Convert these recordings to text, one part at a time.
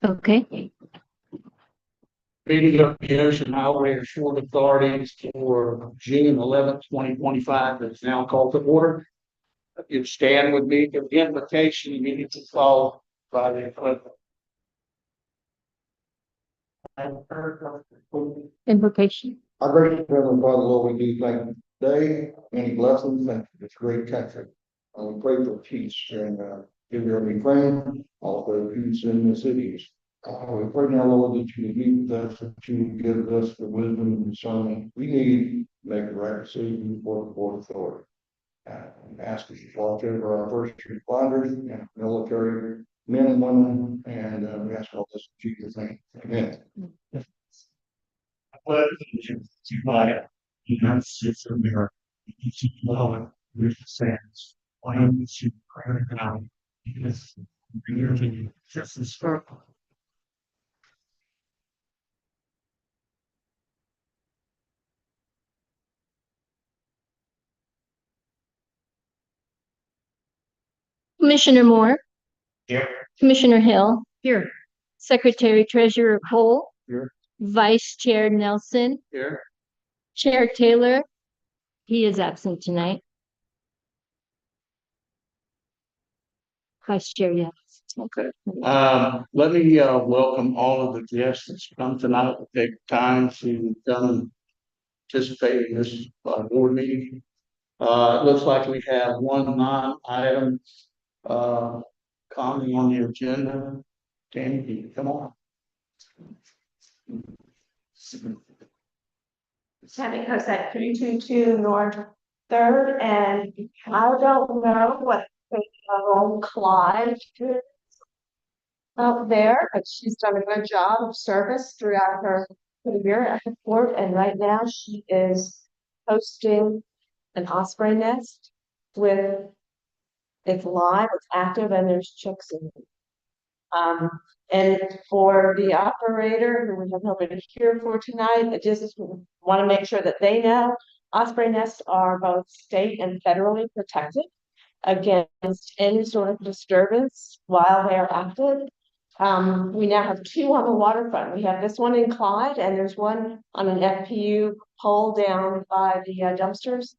Okay. Meeting of the Ocean Highway and Short Authorities for June 11th, 2025 is now called to order. If you stand with me, the invocation immediately followed by the equivalent. Invocation. Our gracious Heavenly Father, Lord, we do thank you today, many blessings, and for this great country. We pray for peace and every friend, also peace in the cities. We pray now, Lord, that you would be with us, that you would give us the wisdom and discernment we need to make the right decision before the Board of Authority. We ask that you watch over our first responders and military men and women, and we ask all this in Jesus' name. Amen. Pledge allegiance to the United States of America, and to the republic which stands one nation under God, indivisible, with liberty and justice for all. Commissioner Moore. Here. Commissioner Hill. Here. Secretary Treasurer Cole. Here. Vice Chair Nelson. Here. Chair Taylor. He is absent tonight. Vice Chair, yes. Okay. Let me welcome all of the guests that's come tonight to take time to come and participate in this board meeting. It looks like we have one non-item comment on the agenda. Tammy, come on. Tammy Cosette, 322 North 3rd, and I don't know what the old Clyde is out there, but she's done a good job of service throughout her career at the port, and right now she is hosting an osprey nest with it's live, it's active, and there's chicks in it. And for the operator, who we have nobody here for tonight, I just want to make sure that they know osprey nests are both state and federally protected against any sort of disturbance while they are active. We now have two on the waterfront. We have this one in Clyde, and there's one on an FPU pole down by the dumpsters,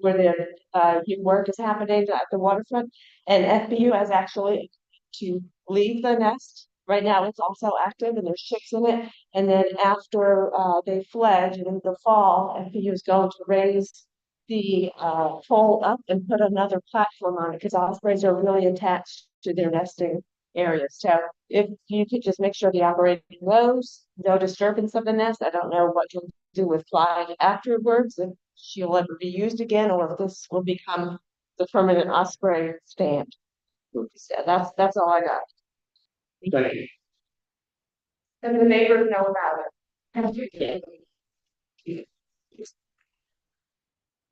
where the work is happening at the waterfront. And FPU has actually to leave the nest. Right now it's also active and there's chicks in it. And then after they fledge in the fall, FPU is going to raise the pole up and put another platform on it because ospreys are really attached to their nesting areas. So if you could just make sure the operator knows no disturbance of the nest. I don't know what you'll do with flying afterwards, if she'll ever be used again, or if this will become the permanent osprey stand. So that's all I got. Thank you. And the neighbors know about it.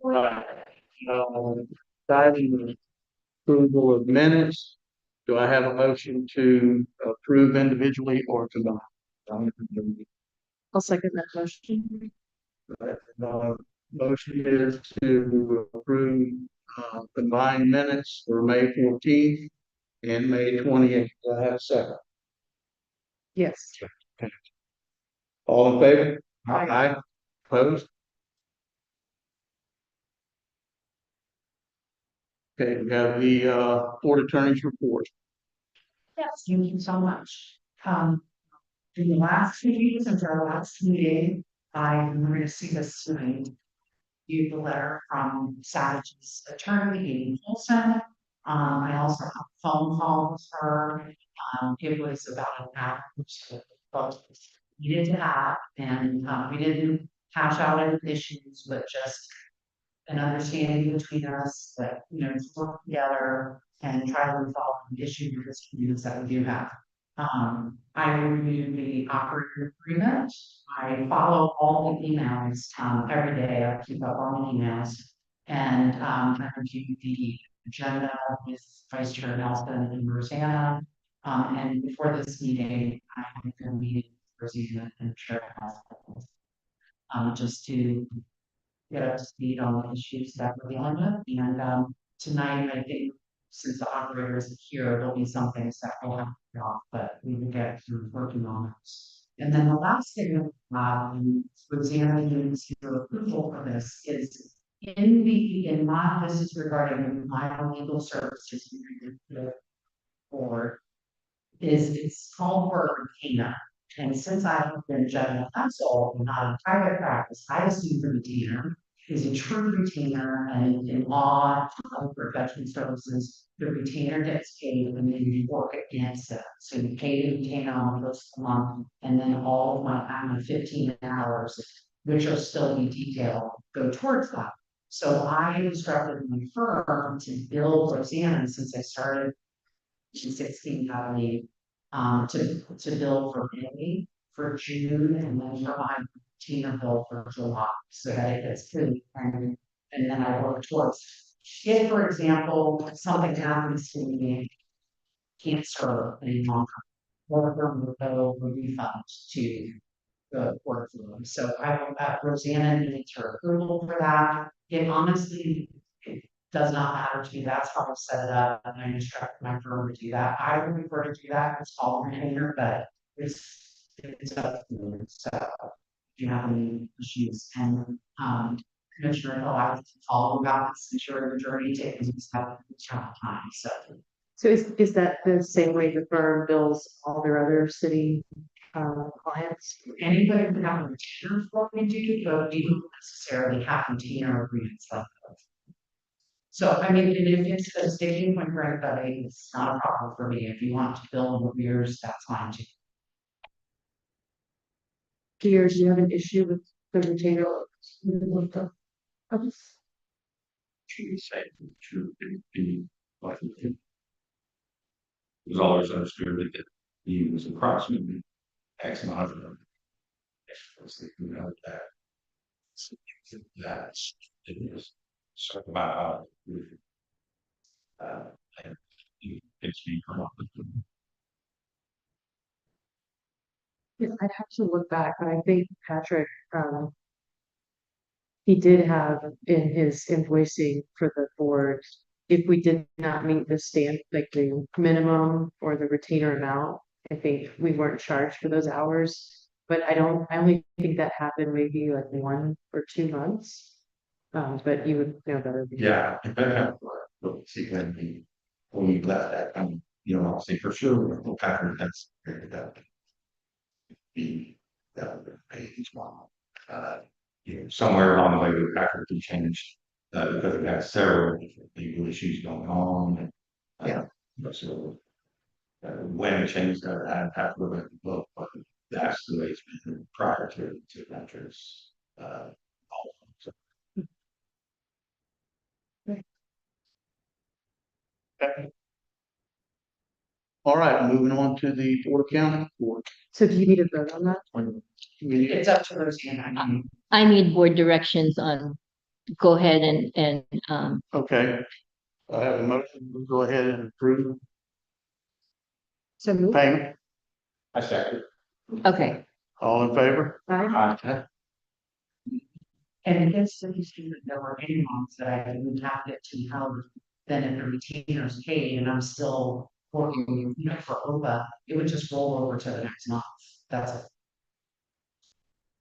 Right. Diving approval of minutes. Do I have a motion to approve individually or combine? I'll second that motion. Motion is to approve combined minutes for May 14th and May 28th. Do I have a second? Yes. Okay. All in favor? Aye. Opposed? Okay, we have the Board Attorney's report. Yes, thank you so much. In the last few meetings, since our last meeting, I'm going to see this tonight. You the letter from Savage's attorney, Amy Olson. I also have a phone call with her. It was about an hour, which both needed to have, and we didn't hash out any issues, but just an understanding between us that, you know, to work together and try to resolve the issues or disputes that we do have. I reviewed the operator agreement. I follow all the emails every day. I keep up on the emails, and I reviewed the agenda with Vice Chair Nelson and Rosanna. And before this meeting, I had been meeting with Rosanna and Chair Nelson, just to get up to speed on the issues that we're dealing with. And tonight, I think, since the operator isn't here, there'll be some things that will have to be off, but we will get through working on it. And then the last thing, Rosanna needs your approval for this is in my, this is regarding my legal services board, is it's called for a retainer. And since I have been general counsel, not in private practice, I assume the retainer is a true retainer, and in law of professional services, the retainer gets paid when you work against it. So you pay the retainer on the first month, and then all of my 15 hours, which are still in detail, go towards that. So I instructed my firm to bill Rosanna since I started in 16, I believe, to bill for May, for June, and then for my retainer bill for July, so that it gets paid, and then I work towards. If, for example, something happens to me, cancer any longer, or will go a refund to the workflow. So I will, Rosanna needs her approval for that. It honestly, it does not matter to me. That's how I set it up, and I instruct my firm to do that. I would prefer to do that. It's all retainer, but it's up to you. So if you have any issues, and Commissioner Hill, I have to follow about this, ensure the journey takes time. So is that the same way the firm bills all their other city clients? Anybody who have a retainer for me do, but you don't necessarily have retainer agreements like that. So, I mean, and if it's a sticking point for anybody, it's not a problem for me. If you want to bill in arrears, that's fine too. Gears, you have an issue with the retainer? She said to be like it was always understood that he was approximately X amount of that. That's it is so about and it's being come up with. Yeah, I'd have to look back, but I think Patrick, he did have in his invoicing for the board, if we did not meet the like the minimum or the retainer amount, I think we weren't charged for those hours. But I only think that happened maybe like 1 or 2 months. But you would know better. Yeah, but see when we left that, I'll say for sure, we'll pattern that's that be that would pay each one. Somewhere along the way, we practically changed because we had several different legal issues going on. Yeah. So when it changed, I have to go back and look, but that's the way it's been prior to ventures. So. Okay. All right, moving on to the Board of County Board. So do you need a vote on that? It's up to Rosanna. I need board directions on, go ahead and, Okay, I have a motion, we'll go ahead and approve so move. payment. I second. Okay. All in favor? Aye. And against the history that there were any months that I didn't have it to help, then if the retainer's paid and I'm still working, for OHPA, it would just roll over to the next month. That's it.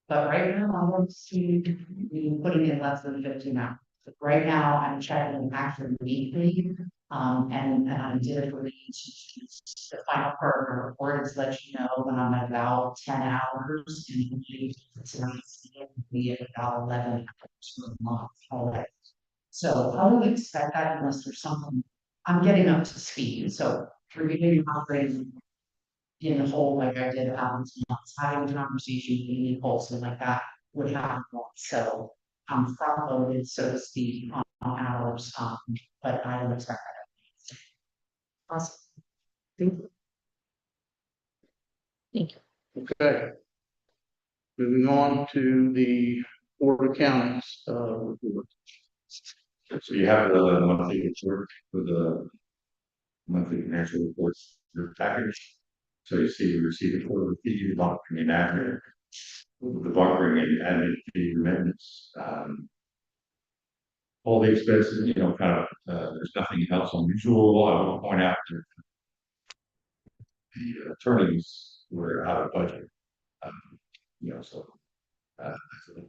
But right now, I want to see me putting in less than 15 hours. Right now, I'm checking actually weekly, and I did agree to the final part of the report is let you know when I'm at about 10 hours, and be at about 11 hours per month. All right. So I would expect that unless there's something, I'm getting up to speed. So reading operating in the whole, like I did once, having a conversation, meeting pulse and like that would happen once. So I'm front loaded, so to speak, on hours, but I don't expect that. Awesome. Thank you. Thank you. Okay. Moving on to the Board of Counties, report. So you have the monthly report for the monthly financial reports, your package. So you see, we received a total fee, bunkering and admin, the bunkering and admin fee amendments. all the expenses, you know, kind of, there's nothing else unusual. I will point out that the attorneys were out of budget. Um, you know, so,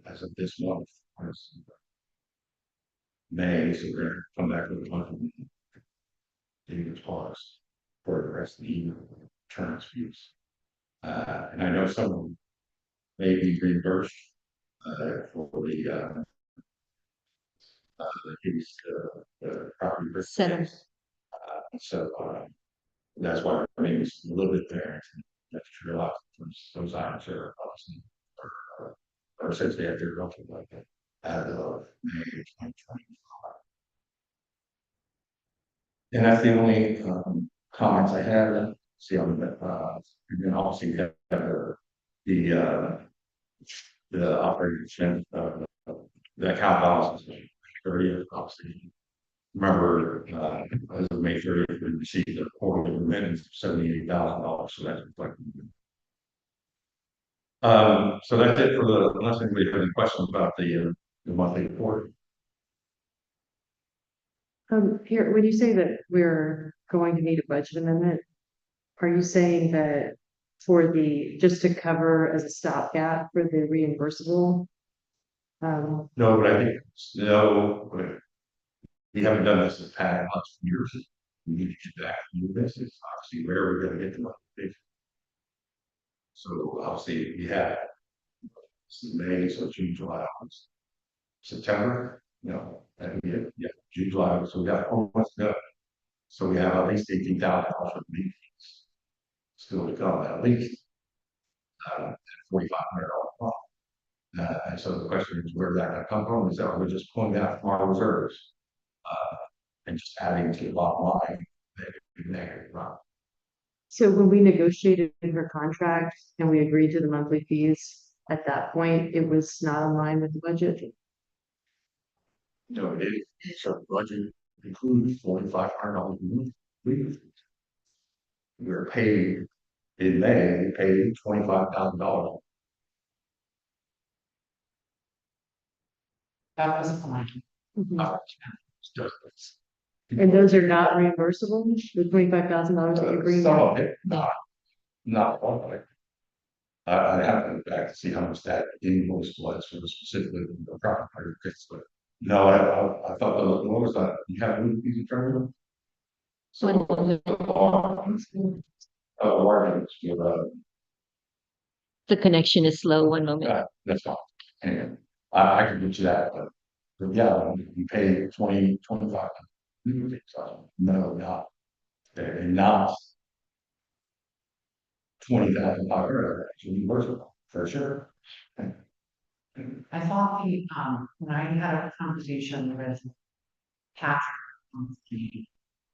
as of this month, as May, so we're gonna come back with a bunch of David's pause for the rest of the year, insurance fees. And I know some of them may be reimbursed, for the case, the property. Center. So, that's why maybe it's a little bit there. That's true. A lot of those items are obviously, or since they have their roughly like that, as of May 2025. And that's the only, comments I have. See on the, and then also you have the, the operating expense, the account balances. Obviously, remember, as of May 30th, we received a quarterly remittance of $78,000, so that's reflected. So that's it for the, unless anybody has any questions about the monthly report. Here, when you say that we're going to need a budget amendment, are you saying that for the, just to cover as a stopgap for the reimbursable? No, but I think, no, but we haven't done this in the past years. We need to get back to do this. It's obviously where we're gonna get the money. So obviously we have this is May, so June, July, August, September, you know, and we have, yeah, June, July, August, so we got almost done. So we have at least $18,000 for meetings still to come, at least, $4,500. And so the question is, where that gonna come from? Is that we're just pulling that from our reserves, and just adding to the bottom line, negative, right? So when we negotiated her contract and we agreed to the monthly fees, at that point, it was not in line with the budget. No, so the budget includes $4,500. We were paid in May, we paid $25,000. That was fine. And those are not reimbursable, the $25,000 that you're bringing Some out? of it, not all of it. I have to go back to see how much that invoice was for the specifically the property, but no, I thought what was that? You have any fees in front of them? So, The connection is slow, one moment. that's fine. And I can get you that, but yeah, you pay 25. No, not, and not 20,500, actually, worthwhile, for sure. I thought when I had a conversation with Patrick,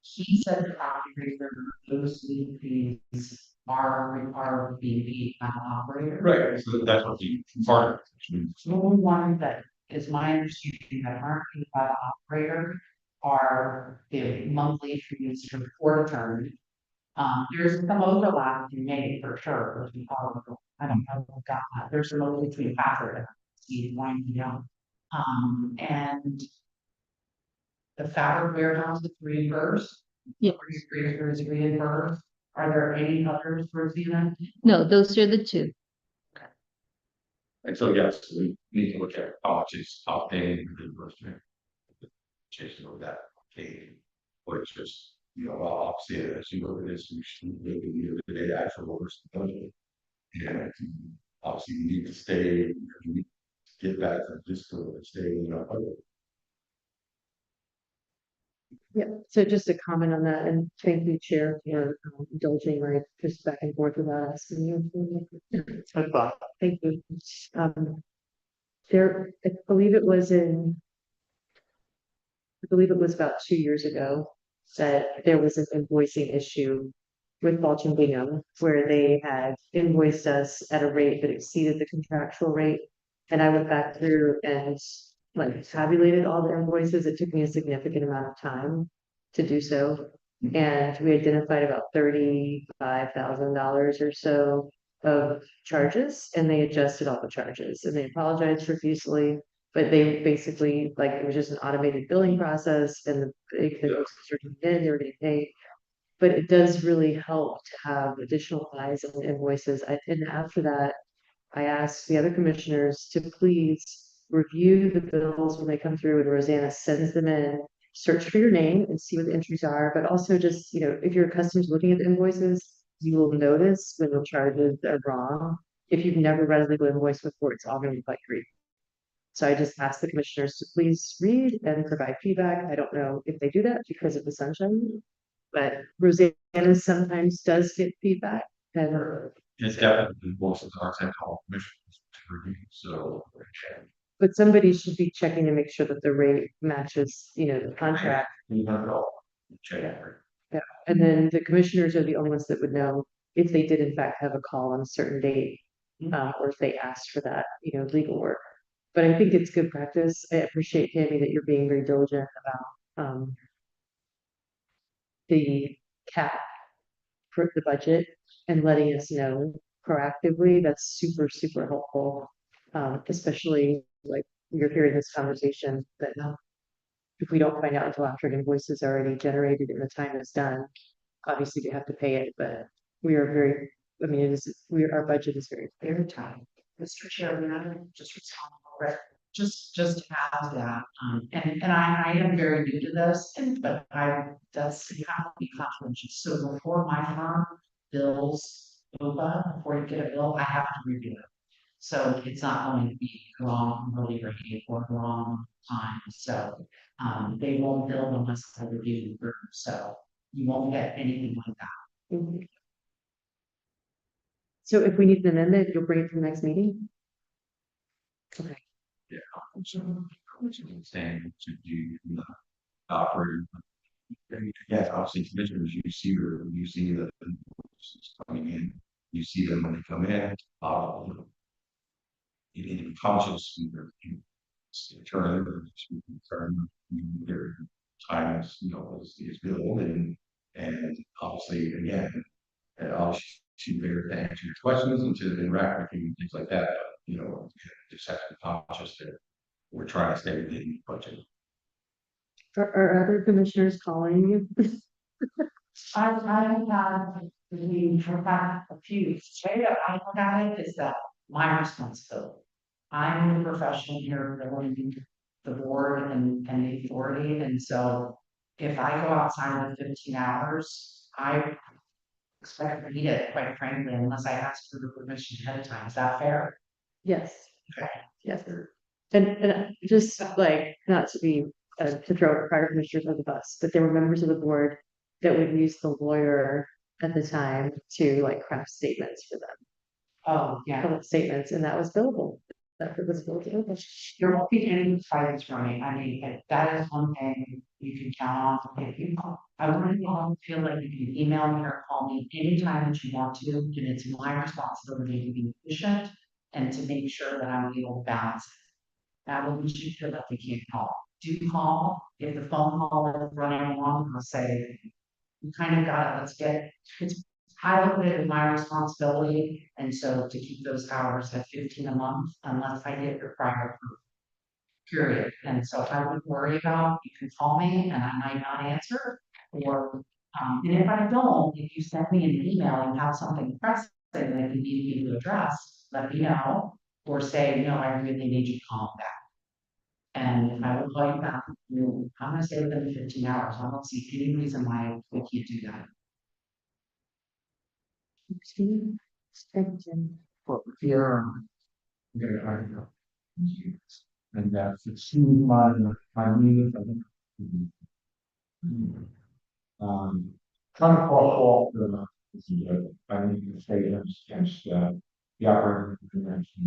he said the property raiser, those lead fees are being paid by the operator. Right, so that's what the part. The only one that is my understanding that aren't paid by the operator are the monthly fees for the court attorney. There's some overlap you made for sure. I don't know who got that. There's some overlap between Patrick and Steve Wine, and the fabric warehouse is reimbursed. Yep. Freezer is reimbursed. Are there any others, Rosina? No, those are the two. And so, yes, we need to look at how much is outdated reimbursement. Chasing over that, okay, or it's just, you know, obviously, as you look at this, we should look at the day actual orders the budget. And obviously, you need to stay, you need to get back to just to stay in our budget. Yeah, so just a comment on that, and thank you, Chair, for indulging my just back and forth without asking you. Thank you. There, I believe it was about 2 years ago that there was an invoicing issue with Balch and Bingham, where they had invoiced us at a rate that exceeded the contractual rate. And I went back through and like tabulated all the invoices. It took me a significant amount of time to do so. And we identified about $35,000 or so of charges, and they adjusted all the charges, and they apologized profusely. But they basically, like, it was just an automated billing process and if the invoices were getting in, they were getting paid. But it does really help to have additional eyes on the invoices. And after that, I asked the other commissioners to please review the bills when they come through and Rosanna sends them in. Search for your name and see what the entries are, but also just, if you're accustomed to looking at the invoices, you will notice when the charges are wrong. If you've never read a legal invoice before, it's all going to look like green. So I just asked the commissioners to please read and provide feedback. I don't know if they do that because of the sunshine, but Rosanna sometimes does get feedback and It's definitely most of our call commissioners to review, so. but somebody should be checking to make sure that the rate matches, the contract. We have it all. Check. Yeah, and then the commissioners are the only ones that would know if they did in fact have a call on a certain date, or if they asked for that, legal work. But I think it's good practice. I appreciate, Tammy, that you're being very diligent about, the cap for the budget and letting us know proactively. That's super, super helpful. Especially like you're hearing this conversation that if we don't find out until after an invoice is already generated and the time is done, obviously we have to pay it, but we are very, our budget is very clear. Very tight. Mr. Chairman, I just respond, right? Just have that, and I am very new to this, but that's have to be confidential. So before my firm bills OHPA, before you get a bill, I have to review it. So it's not going to be wrong, really rate or wrong time, so, they won't bill unless I review it, so you won't get anything like that. Mhm. So if we need an amendment, you'll bring it to the next meeting? Okay. Yeah. So, saying to do operator. Yeah, obviously commissioners, you see the coming in, you see them when they come in, you need to be cautious, turn their time is billed and obviously again, and obviously she's there to answer your questions and to interact with you and things like that, just have to be cautious that we're trying to stay within the budget. Are other commissioners calling you? I've had we had a few, way that I look at it is that my responsibility. I'm the professional here, building the board and the authority, and so if I go outside of 15 hours, I expect to need it, quite frankly, unless I ask for the permission ahead of time. Is that fair? Yes. Okay. Yes. And just like, not to be, to throw prior commissioners under the bus, but there were members of the board that would use the lawyer at the time to like craft statements for them. Oh, yeah. Public statements, and that was billable. That was billable. There won't be any fights from me. I mean, that is one thing you can count on. If you call, I want to feel like you can email me or call me anytime that you want to, and it's my responsibility to be efficient and to make sure that I'm able to balance it. That will you feel that we can't call. Do call. If the phone call is running along, I'll say, you kind of got it, it's I look at it as my responsibility, and so to keep those hours at 15 a month, unless I get your prior approval. Period, and so I wouldn't worry about, you can call me and I might not answer, or, and if I don't, if you send me an email and have something pressing that you need me to address, let me know, or say, no, I really need you to call me back. And I will call you back, I'm gonna stay within 15 hours, I don't see any reason why we can't do that. But here, I know. And that's my meeting. Trying to cross off I need to say against, the operating convention.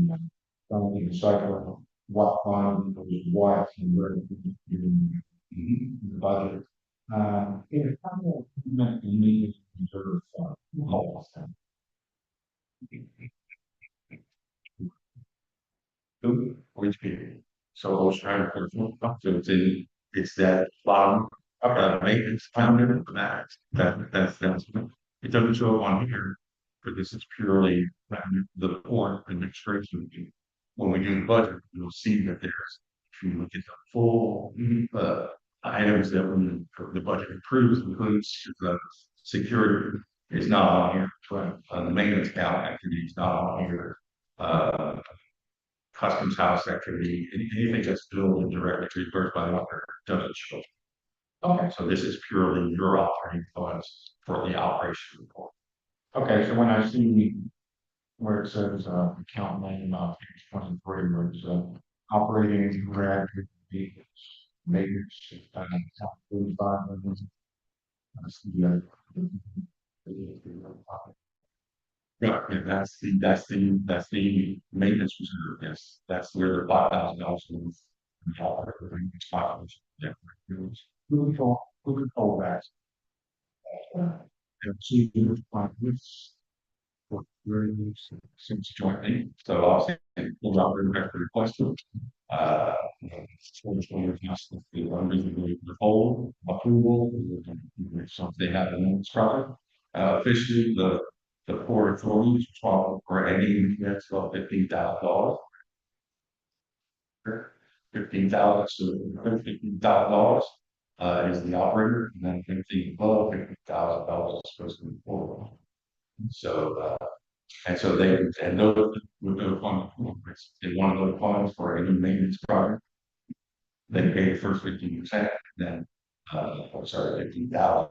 Don't need to cycle what fund was what and where in the budget. In a couple of meetings, reserve fund. OHPA. So I was trying to put up to it, it's that bottom, maintenance counter for that, that's, it doesn't show up on here. But this is purely the board administration. When we do the budget, you'll see that there's you look at the full, items that when the budget approves, includes the security is not on here, right? The maintenance account activity is not on here. Uh, Customs house activity, anything that's billed and directly reimbursed by the operator doesn't show. Okay, so this is purely your operating funds for the operation report. Okay, so when I see where it says, account name, page 23, where it's, operating graduate vehicles, maintenance, account 45, that's Right, and that's the maintenance reserve, yes, that's where the $5,000 is. Yeah. who control that? And see, this, since joining, so I'll say, we'll drop the record requested. The unreasonably withhold approval, so if they have an instructor. Officially, the Port Authority is responsible for any units of $15,000. $15,000 is the operator, and then anything above $50,000 is supposed to be forward. So, and so those with those funds, in one of those funds for any maintenance project, they pay the first 15%, then, I'm sorry, 15,000,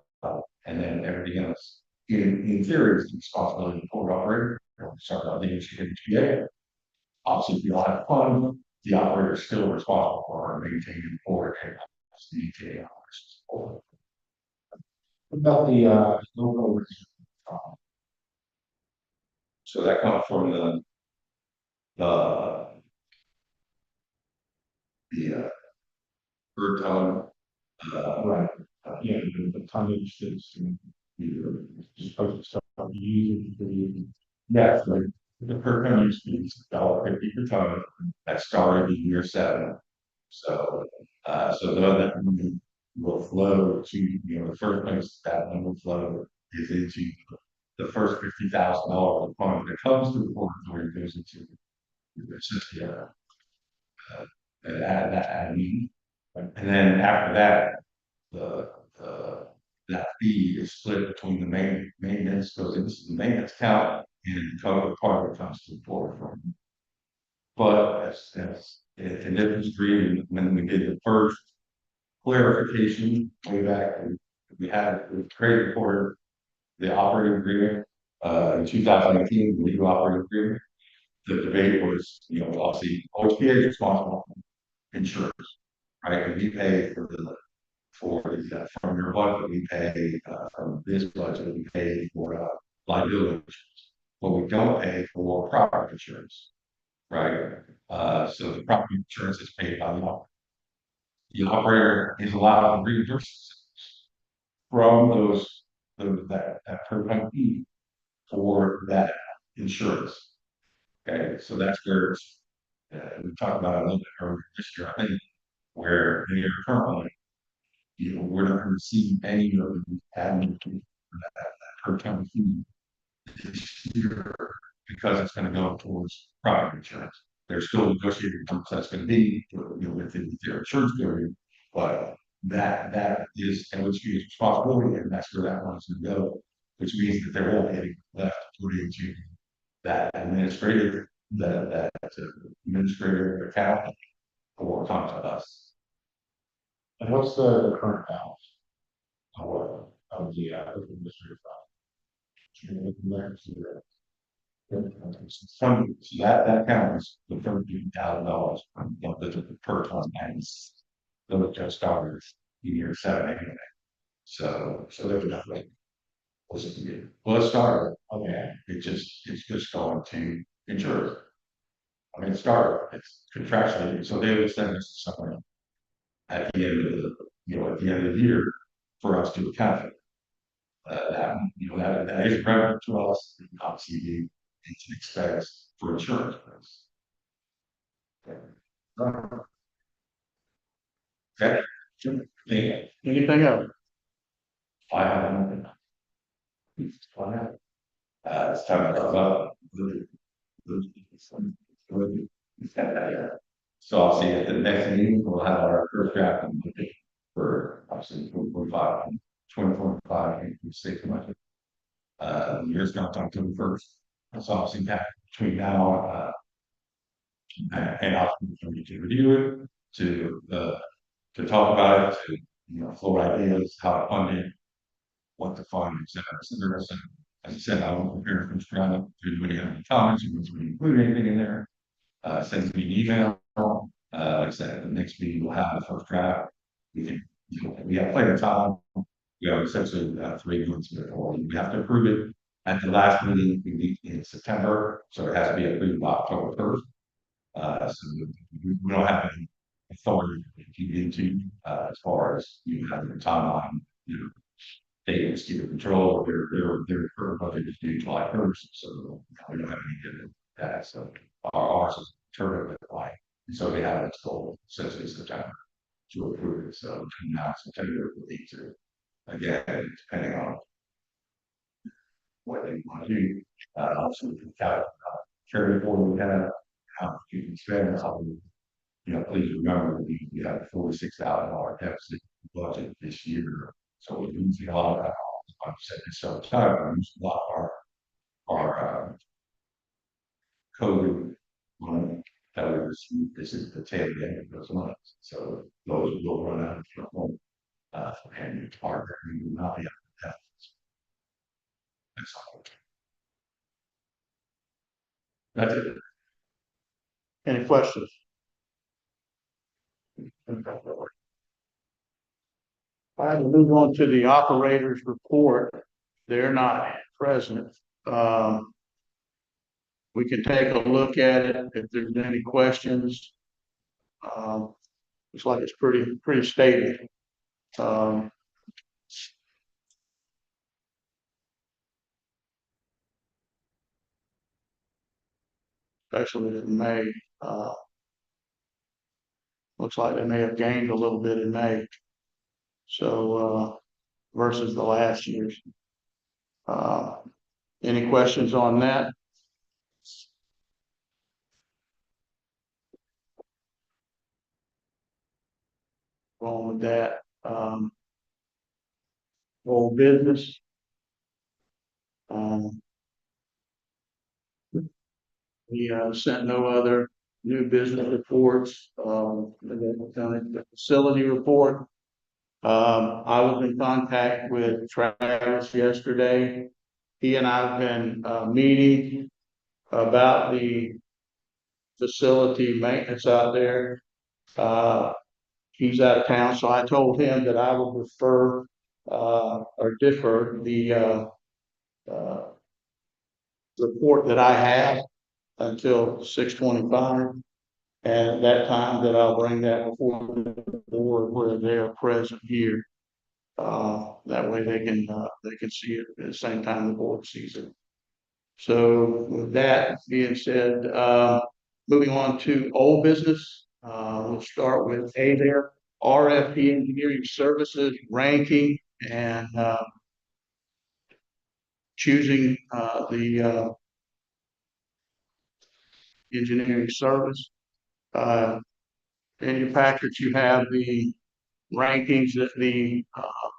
and then everything else. In theory, is the responsibility of the port operator, sorry, the HPA. Obviously, if you don't have a fund, the operator is still responsible for maintaining the port and maintaining operations. What about the, logo? So that comes from the per ton, Right, yeah, the tonnage that's, you're supposed to start using for the. yes, like the per ton use fees, $1.50 per ton, that started in year 7. So, so that will flow to, the first place that one will flow is into the first $50,000 fund that comes to the port authority goes into essentially admin. And then after that, the that fee is split between the maintenance goes into the maintenance account and the total part that comes to the port from. But as in this history, when we did the first clarification way back, we created for the operating agreement, in 2018, the legal operating agreement. The debate was, obviously, OHPA is responsible for insurance, right? And we pay from your budget, we pay, from this budget, we pay for, liability insurance. But we don't pay for property insurance, right? So the property insurance is paid by the operator. The operator is allowed to reimburse from that per ton fee for that insurance. Okay, so that's where we talked about it a little bit earlier this year, I think, where in your currently, we're not going to receive any of the admin fee for that per ton fee this year because it's going to go towards property insurance. There's still negotiating terms that's going to be, within their insurance period, but that is, and which is responsibility, and that's where that one's going to go, which means that there won't be any left to put into that administrative account or come to us. And what's the current balance? Of the, administrative So that counts the $13,000 per ton and those just started in year 7 anyway. So there was nothing. Well, it started. Okay. It's just going to insurance. I mean, it started, it's contractually, so they would send us somewhere at the end of at the end of the year for us to account for. That is relevant to us, obviously, it's an expense for insurance. Okay. Yeah. Anything else? I have. It's time to talk about So I'll see at the next meeting, we'll have our first draft on Monday for obviously 2025, 2026 budget. Year's going to October 1st. So obviously that between now, and I'll continue to review it, to talk about it, to, floor ideas, how to fund it, what to fund, et cetera, et cetera. So, as I said, I will prepare from scratch. If anybody have any comments, or wants me to include anything in there, send me an email. Like I said, at the next meeting, we'll have the first draft. We can, we have plenty of time. We have essentially 3 months before we have to approve it. At the last meeting, we meet in September, so it has to be approved by October 1st. So we don't have any authority to get into, as far as having a timeline, they just keep control of their current budget is due July 1st, so we don't have any of that. So ours is turned over like, so they have until essentially September to approve it. So between now and September, we need to, again, depending on what they want to do, also we can carry forward, we have how you can spend, how please remember, we have a $46,000 deficit budget this year. So we're losing a lot of that. I've said this several times, we're losing a lot of our COVID money that we received. This is the tail end of those months. So those will run out of control. And our revenue will not be able to have. That's all. That's it. Any questions? All right, we'll move on to the operators report. They're not present. We can take a look at it if there's any questions. Looks like it's pretty stable. Especially in May. Looks like they may have gained a little bit in May. So, versus the last year's. Any questions on that? Going with that, old business. We sent no other new business reports. The facility report. I was in contact with Travis yesterday. He and I have been meeting about the facility maintenance out there. He's out of town, so I told him that I will refer or defer the report that I have until 6:25. And at that time that I'll bring that before the board where they're present here. That way they can see it at the same time the board sees it. So with that being said, moving on to old business, we'll start with there, RFP Engineering Services ranking and choosing the engineering service. In your package, you have the rankings that the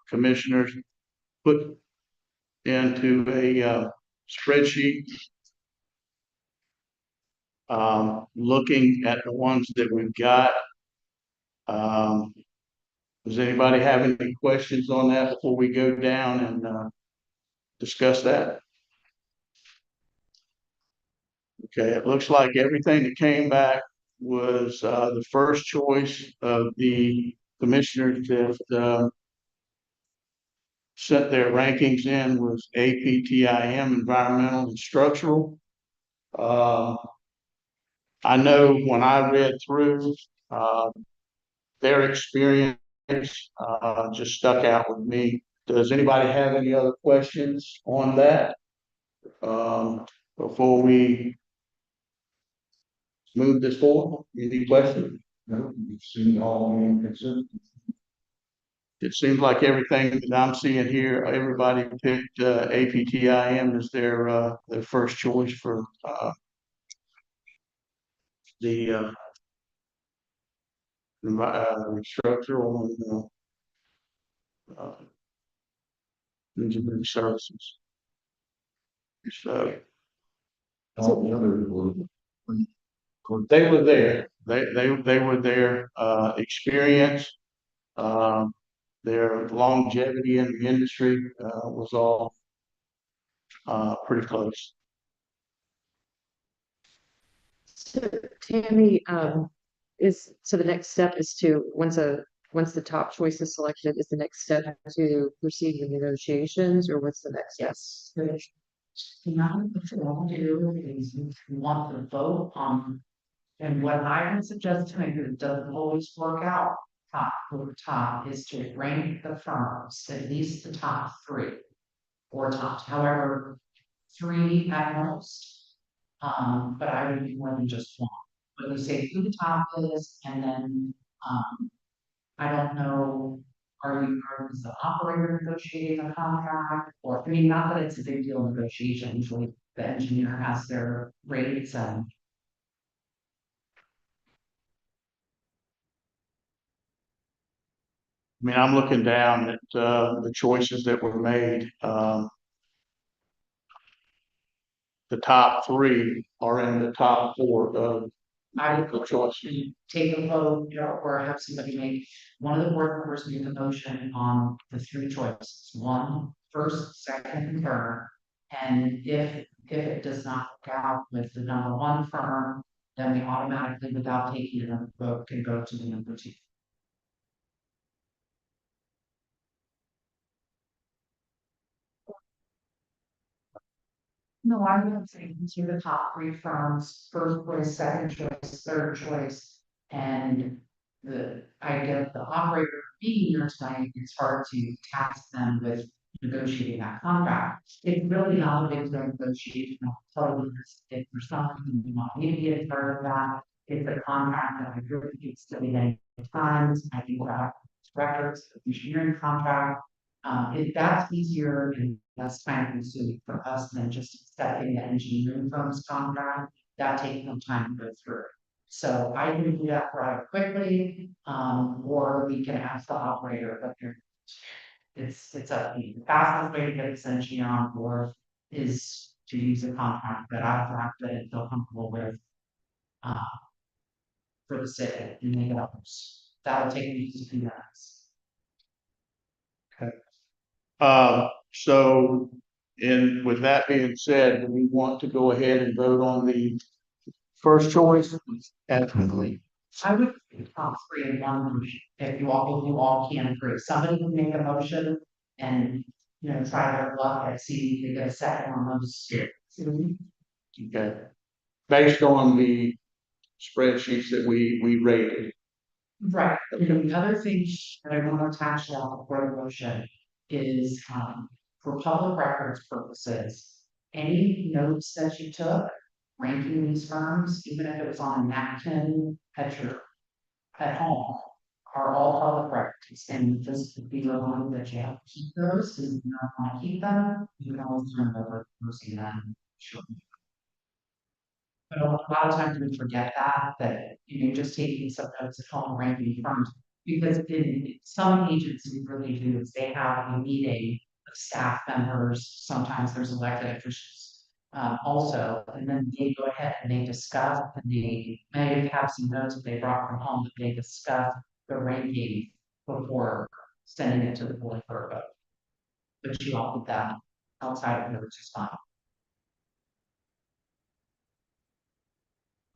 commissioners put into a spreadsheet. Looking at the ones that we've got. Does anybody have any questions on that before we go down and discuss that? Okay, it looks like everything that came back was the first choice of the commissioners that set their rankings in was APTIM, Environmental and Structural. I know when I read through their experience, just stuck out with me. Does anybody have any other questions on that? Before we move this forward, any questions? No, you've seen all the consent. It seems like everything that I'm seeing here, everybody picked APTIM as their first choice for the structural and, engineering services. So All the others were. they were there. They were there, experience, um, their longevity in the industry, was all, pretty close. So Tammy, so the next step is to, once the top choice is selected, is the next step to proceed with negotiations, or what's the next step? Yes. Now, what you want to do is you want to vote on, and what I would suggest to make it doesn't always work out. Top over top is to rank the firms, at least the top three. Or top, however, three at most. But I would do more than just one. But you say who the top is, and then, I don't know, is the operator negotiating a contract? Or, I mean, not that it's a big deal negotiation, usually the engineer has their rates and. I mean, I'm looking down at, the choices that were made. The top three are in the top four of I would the choices. you take a vote, or have somebody make, one of the board members make a motion on the three choices, one, first, second, and third. And if it does not work out with the number one firm, then we automatically, without taking another vote, can go to the number two. No, I would say consider the top three firms, first choice, second choice, third choice, and I get the operator being here tonight, it's hard to task them with negotiating that contract. It's really not a big negotiation, I'll tell you this, if there's something you want me to be a part of that, it's a contract that I really get studied many times, I think about records, engineering contract, that's easier and less time consuming for us than just accepting the engineering firm's contract. That takes some time to go through. So I can do that rather quickly, or we can ask the operator, but it's up to you. The fastest way to get this engineer on board is to use a contract that I've drafted and feel comfortable with. Uh, for the city and make it up. That'll take me to 2 minutes. So, with that being said, do we want to go ahead and vote on the first choice? Absolutely. I would top three in one motion, if you all can agree, somebody can make a motion and, try their luck and see if they get a second on those. Okay. Based on the spreadsheets that we rated. Right, and the other thing that I want to attach to that before the motion is, for public records purposes. Any notes that you took, ranking these firms, even if it was on a napkin at home, are all public records, and just to be reminded that you have to keep those, and if you don't want to keep them, you can always turn them over to see them. Sure. But a lot of times we forget that, just taking some notes at home, ranking firms. Because in some agencies really do, is they have a meeting of staff members, sometimes there's elected officials. Also, and then they go ahead and they discuss, and they may have some notes that they brought from home, that they discuss the ranking before sending it to the board for a vote. But you all put that outside of notes is fine.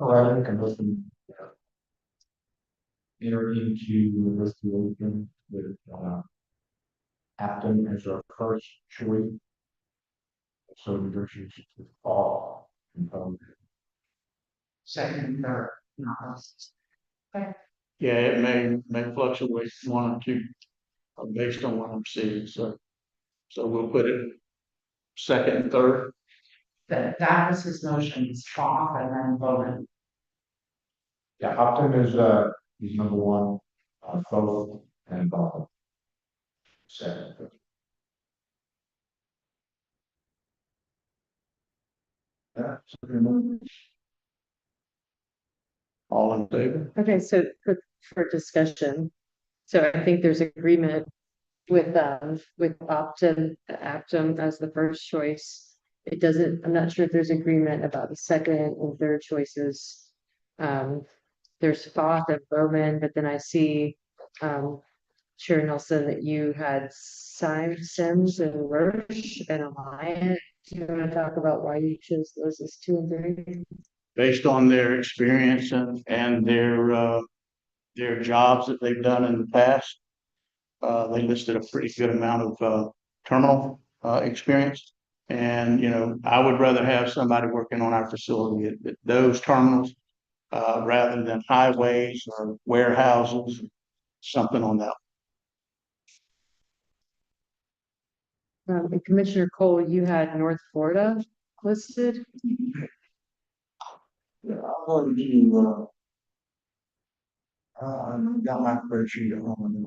All right, I can listen. Enter into investigation with, Acton as our first choice. So negotiations with all. Second and third, not us. Yeah, it may fluctuate one or two, based on what I'm seeing, so we'll put it second and third. That was his motion, it's off and then voted. Yeah, Upton is number one, Foth and Ball. Second. Yeah, so All in favor? Okay, so for discussion, so I think there's agreement with Optum as the first choice. It doesn't, I'm not sure if there's agreement about the second and third choices. There's Foth and Bowman, but then I see, Sharon Nelson, that you had Sims and Roche and Alliant. Do you want to talk about why you chose those as 2 and 3? Based on their experience and their jobs that they've done in the past. They listed a pretty good amount of, terminal, experience. And, you know, I would rather have somebody working on our facility at those terminals, rather than highways or warehouses, something on that. And Commissioner Cole, you had North Florida listed. Yeah, I'm going to, I've got my spreadsheet at home, and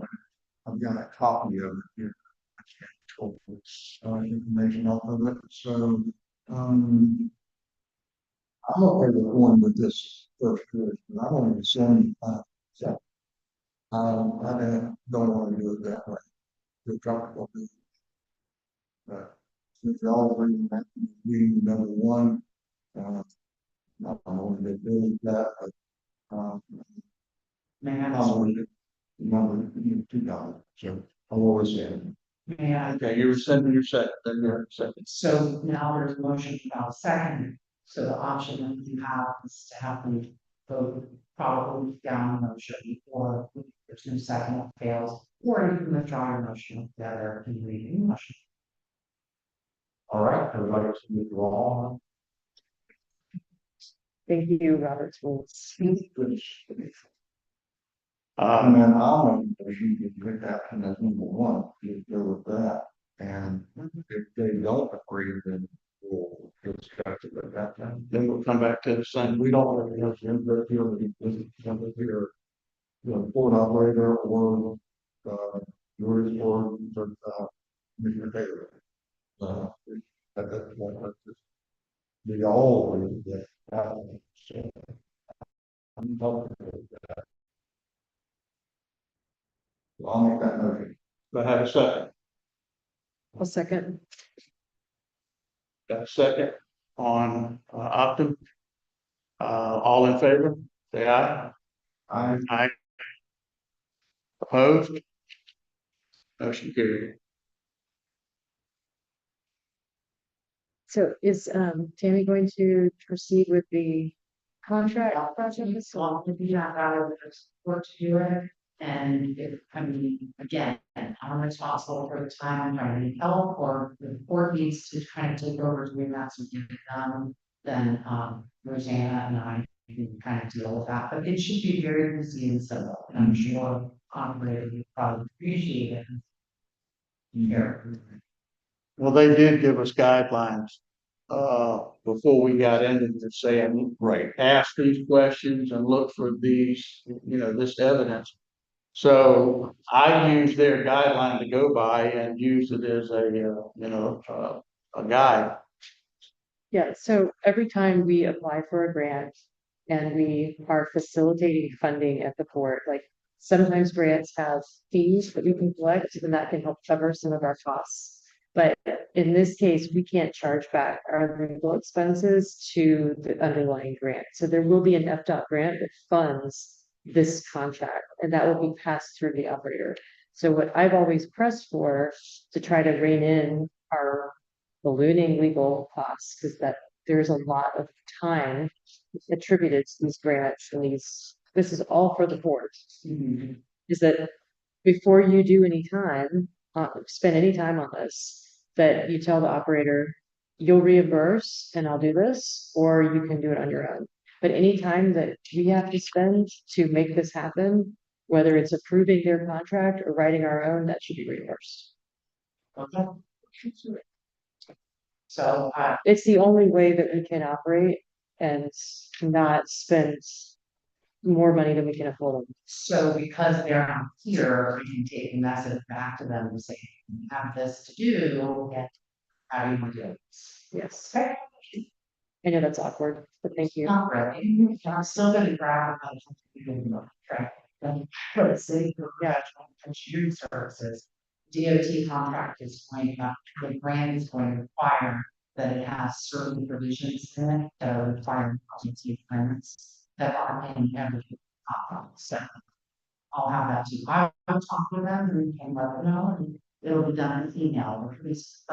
I've got a copy of it here. I can't pull this, information off of it, so, I'm okay with going with this first choice, but I want to send, so. I don't want to do it that way. Feel comfortable doing it. But if y'all bring that to be number one, I'm going to do that, but, May I, I'm going to number $2. So I'll always say it. may I? Okay, you were sending your second, then your second. So now there's a motion about second, so the option that you have is to have them vote probably down the motion, or if there's no second it fails, or you can withdraw your motion together and read a new motion. All right, everybody else can withdraw. Thank you, Robert's rules. And then I'll make a motion to put that in as number one, you go with that. And if they don't agree, then we'll discuss it at that time. Then we'll come back to the same. And we don't really have to interfere with somebody here, port operator or, yours or, Mr. Taylor. That's what, we all agree with that. So, I'm talking about that. So I'll make that motion. Do I have a second? I'll second. Got a second on, Optum? All in favor, say aye. Aye. Opposed? Motion carried. So is Tammy going to proceed with the contract process? Well, if you have that, there's work to do it. And if, I mean, again, I'm responsible for the time, I'm trying to need help, or the board needs to kind of take over doing that, so get it done. Then, Rosanna and I can kind of deal with that, but it should be very easy and simple, and I'm sure operator would probably appreciate it. Here. Well, they did give us guidelines, before we got into this, saying, Right. ask these questions and look for these, this evidence. So I used their guideline to go by and used it as a guide. Yeah, so every time we apply for a grant and we are facilitating funding at the port, like sometimes grants have fees that we can collect and that can help cover some of our costs. But in this case, we can't charge back our legal expenses to the underlying grant. So there will be an FDOT grant that funds this contract and that will be passed through the operator. So what I've always pressed for to try to rein in our ballooning legal costs, because that there's a lot of time attributed to these grants and this is all for the board. Is that before you do any time, spend any time on this, that you tell the operator, you'll reimburse and I'll do this, or you can do it on your own. But any time that we have to spend to make this happen, whether it's approving their contract or writing our own, that should be reimbursed. Okay. So, It's the only way that we can operate and not spend more money than we can afford. so because they're not here, we can take a message back to them and say, you have this to do, and how do you want to do it? Yes. Okay. I know that's awkward, but thank you. Not really, I'm still gonna grab about something track. For the city, yeah, engineering services. DOT contract is going up, the grant is going to require that it has certain provisions in it that are requiring emergency plans that are in every contract, so. I'll have that too, I'll talk with them and we can let them know, and it'll be done in email, or please,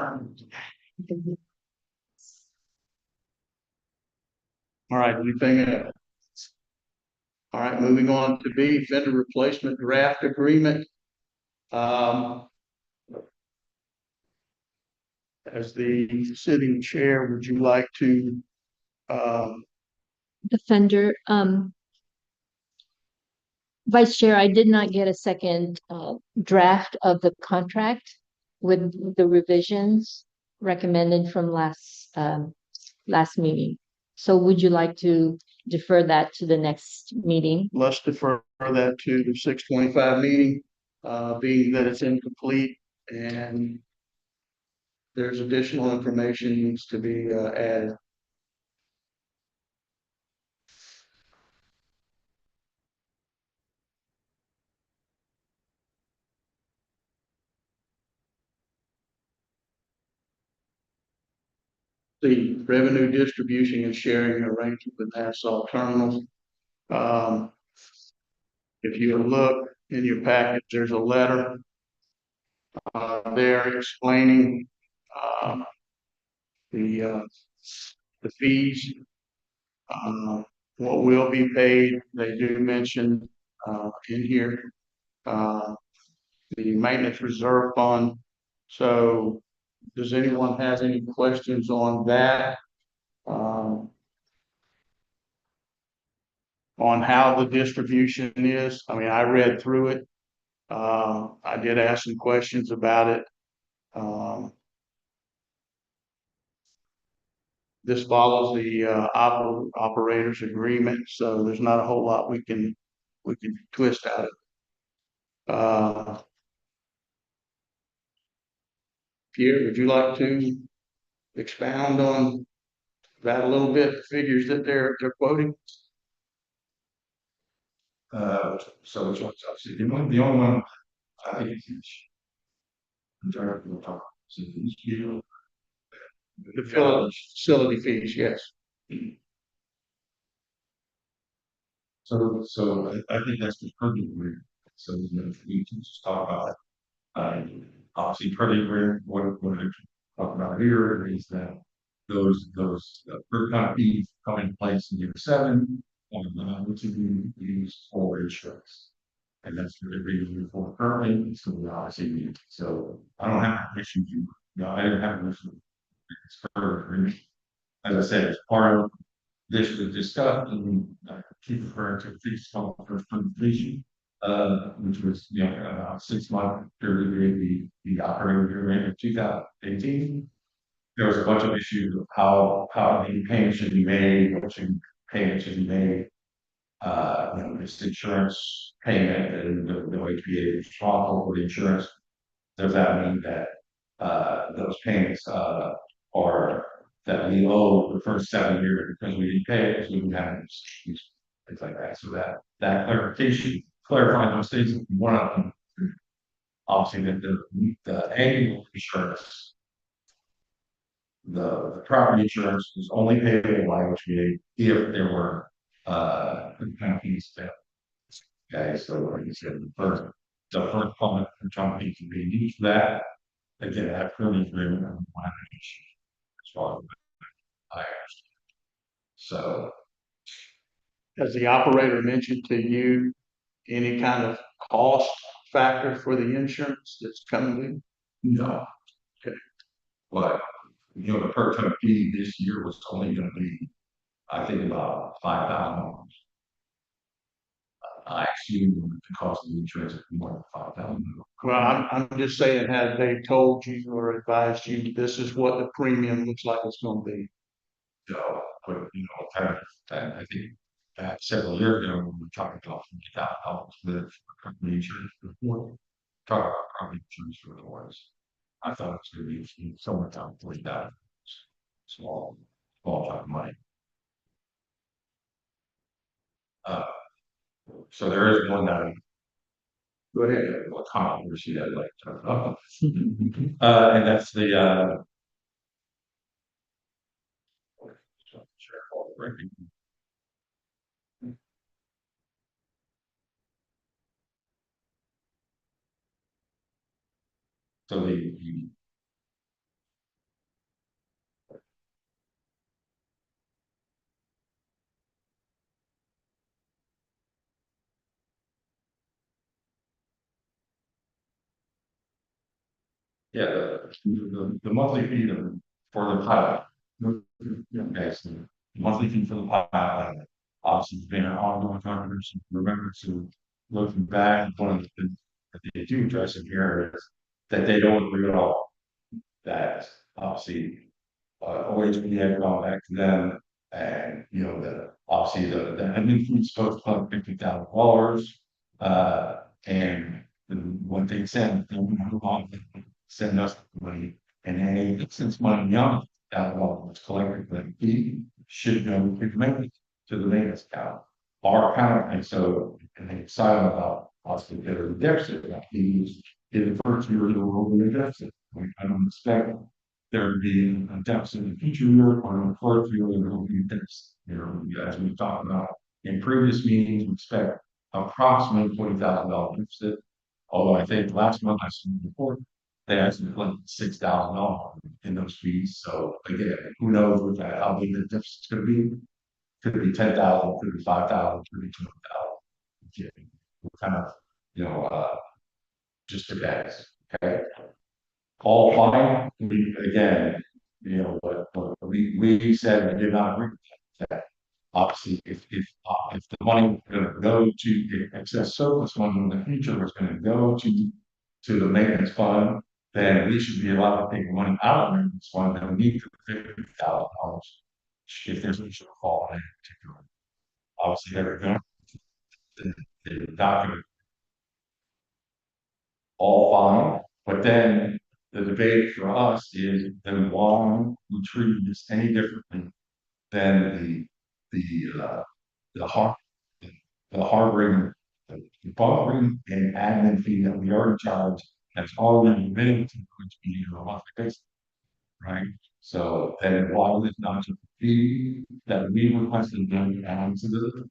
All right, anything else? All right, moving on to B, vendor replacement draft agreement. As the sitting chair, would you like to, Defender, Vice Chair, I did not get a second draft of the contract with the revisions recommended from last meeting. So would you like to defer that to the next meeting? let's defer that to the 6:25 meeting, being that it's incomplete and there's additional information needs to be added. The revenue distribution and sharing arrangement with Nassau terminals. If you look in your package, there's a letter there explaining the fees, what will be paid. They do mention in here the maintenance reserve fund. So does anyone have any questions on that? On how the distribution is? I mean, I read through it. I did ask some questions about it. This follows the operators agreement, so there's not a whole lot we can twist out of it. Pierre, would you like to expound on that a little bit, the figures that they're quoting? So which one's obviously the only one I think is huge. Majority of the talk. So these people. The facility fees, yes. So I think that's the perfect agreement. So you know, we can just talk about, obviously perfect agreement, what I talk about here is that those per kind of fees come into place in year 7, which we use for insurance. And that's what they're using for currently, so we obviously, so I don't have an issue, I don't have an issue. It's per agreement. As I said, it's part of this was discussed and keep referring to fees for completion, which was, 6-month period, the operating agreement of 2018. There was a bunch of issues of how the payment should be made, what payment should be made. This insurance payment and the OHPA is responsible for the insurance. Does that mean that those payments are that we owe the first 7 years because we didn't pay it, because we didn't have things like that. So that clarifying those things, one of them, obviously the annual insurance, the property insurance was only payable by OHPA if there were penalties there. Okay, so like you said, the first comment from John P can be used for that. Again, that pretty agreement on one as far as I understand. So Has the operator mentioned to you any kind of cost factor for the insurance that's coming in? no. Okay. But the per ton fee this year was only gonna be, I think, about $5,000. I assume the cost of the insurance is more than $5,000. Well, I'm just saying, have they told you or advised you this is what the premium looks like it's gonna be? So, but I think several years ago, when we were talking about $50,000 with company insurance before, talk about property insurance for the ones. I thought it was gonna be somewhere down $40,000. Small chunk of money. Uh, so there is one that, go ahead, what controversy I'd like to talk about. And that's the, so yeah, the monthly fee for the pilot. Okay, so the monthly fee for the pilot, obviously, it's been an ongoing controversy. Remember to looking back, one of the things that they do address in here is that they don't agree at all. That obviously, OHPA had gone back to them, and obviously the admin fee is supposed to cover $50,000. And what they said, they don't have a lot, send us the money, and then since money beyond that law was collected, the fee should go to the maintenance account. Our account, and they decided about possibly get a deficit, that fees in the first year of the world in a deficit. I don't expect there to be a deficit in the future year, or in the first year there will be a deficit. As we talked about in previous meetings, we expect approximately $20,000 deficit. Although I think last month I saw the report, they actually collected $6,000 in those fees. So again, who knows what that, how big the deficit's gonna be? Could be 10,000, could be 5,000, could be 20,000. Okay. We're kind of, just a guess, okay? All fine, again, what we said, we did not agree with that. Obviously, if the money was gonna go to, if excess surplus money in the future was gonna go to the maintenance fund, then we should be allowed to take money out of the maintenance fund, and we need $50,000. If there's a shortfall in particular. Obviously, they're going, they're not gonna all fine, but then the debate for us is then why we treat this any differently than the har the harboring, the buffering and admin fee that we already charge that's already been to be on a monthly basis, right? So then why is it not just a fee that we requested them to add to the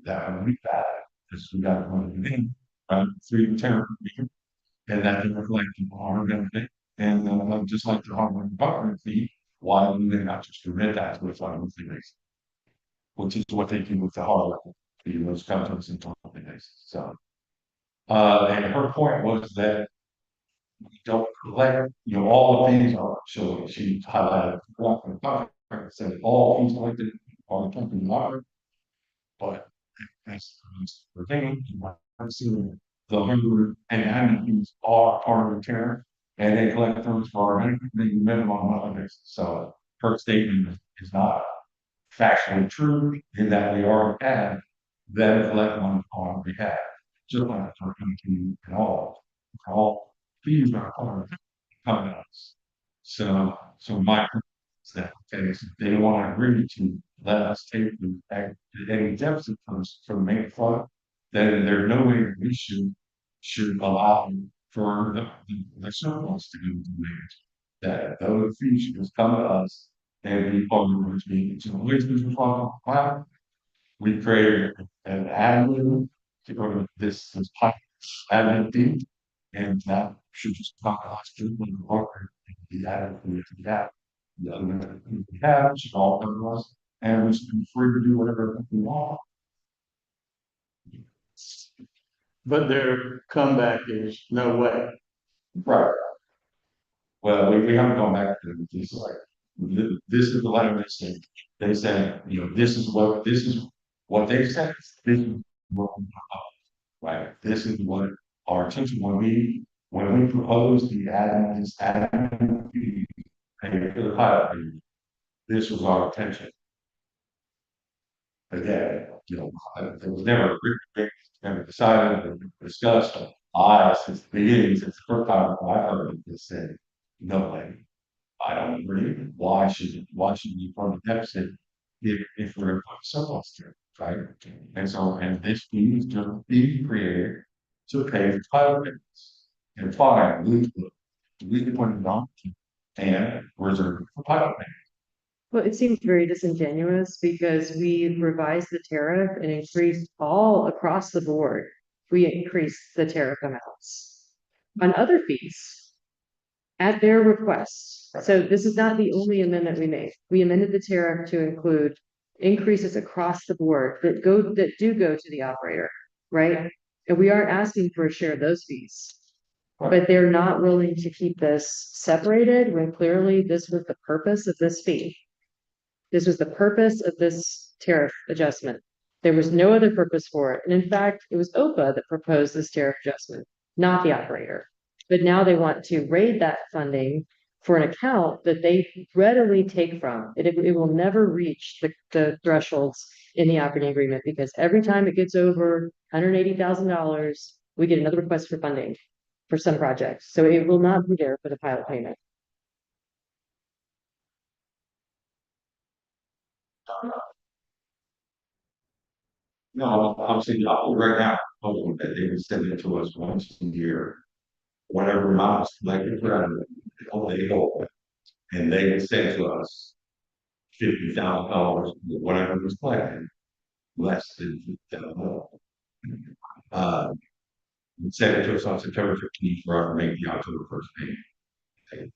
that we got, because we got one in, right, 3 10, and that can reflect on our benefit. And just like the hardware department fee, why do they not just commit that to a monthly basis? Which is what they do with the hardware fee, those companies in monthly basis. So, and her point was that we don't collect, all the fees are, so she highlighted, said all fees collected are the company water, but as the thing, I've seen the hardware and admin fees are part of the tariff, and they collect those for the minimum monthly basis. So her statement is not factually true in that we already have them collect on our behalf, just like for community and all fees are part of us. So my point is that, okay, so if they don't want to agree to let us take any deficit from the main fund, then there's no way that we should allow for the surplus to go to the mayor's. That those fees should just come to us and be part of which means to always be responsible. We created an admin to go to this admin fee, and that should just come to us to the worker. The admin fee we have, the other we have should all come to us, and we should be free to do whatever we want. But their comeback is no way. Right. Well, we haven't gone back to this. Like, this is the letter they said, this is what they said. This is what we talk, right? This is what our attention when we propose the admin fee and for the pilot fee, this was our attention. Again, it was never never decided, never discussed. Since the beginning, since the first time I heard it, said, no way. I don't agree. Why should you fund a deficit if we're gonna put surplus to it, right? And so, and this fee is just being created to pay for pilot payments. And fine, we can put it on and reserve for pilot payments. Well, it seems very disingenuous because we revised the tariff and increased all across the board. We increased the tariff amounts on other fees at their request. So this is not the only amendment we made. We amended the tariff to include increases across the board that do go to the operator, right? And we aren't asking for a share of those fees. But they're not willing to keep this separated when clearly this was the purpose of this fee. This was the purpose of this tariff adjustment. There was no other purpose for it. And in fact, it was OPA that proposed this tariff adjustment, not the operator. But now they want to raid that funding for an account that they readily take from. It will never reach the thresholds in the operating agreement because every time it gets over $180,000, we get another request for funding for some projects. So it will not be there for the pilot payment. No, I'm saying, right now, hoping that they would send it to us once a year. Whatever amounts, like, if we're at they go, and they would send to us $50,000, whatever was planned, less than $50,000. And send it to us on September 15th for us to make the October 1st payment.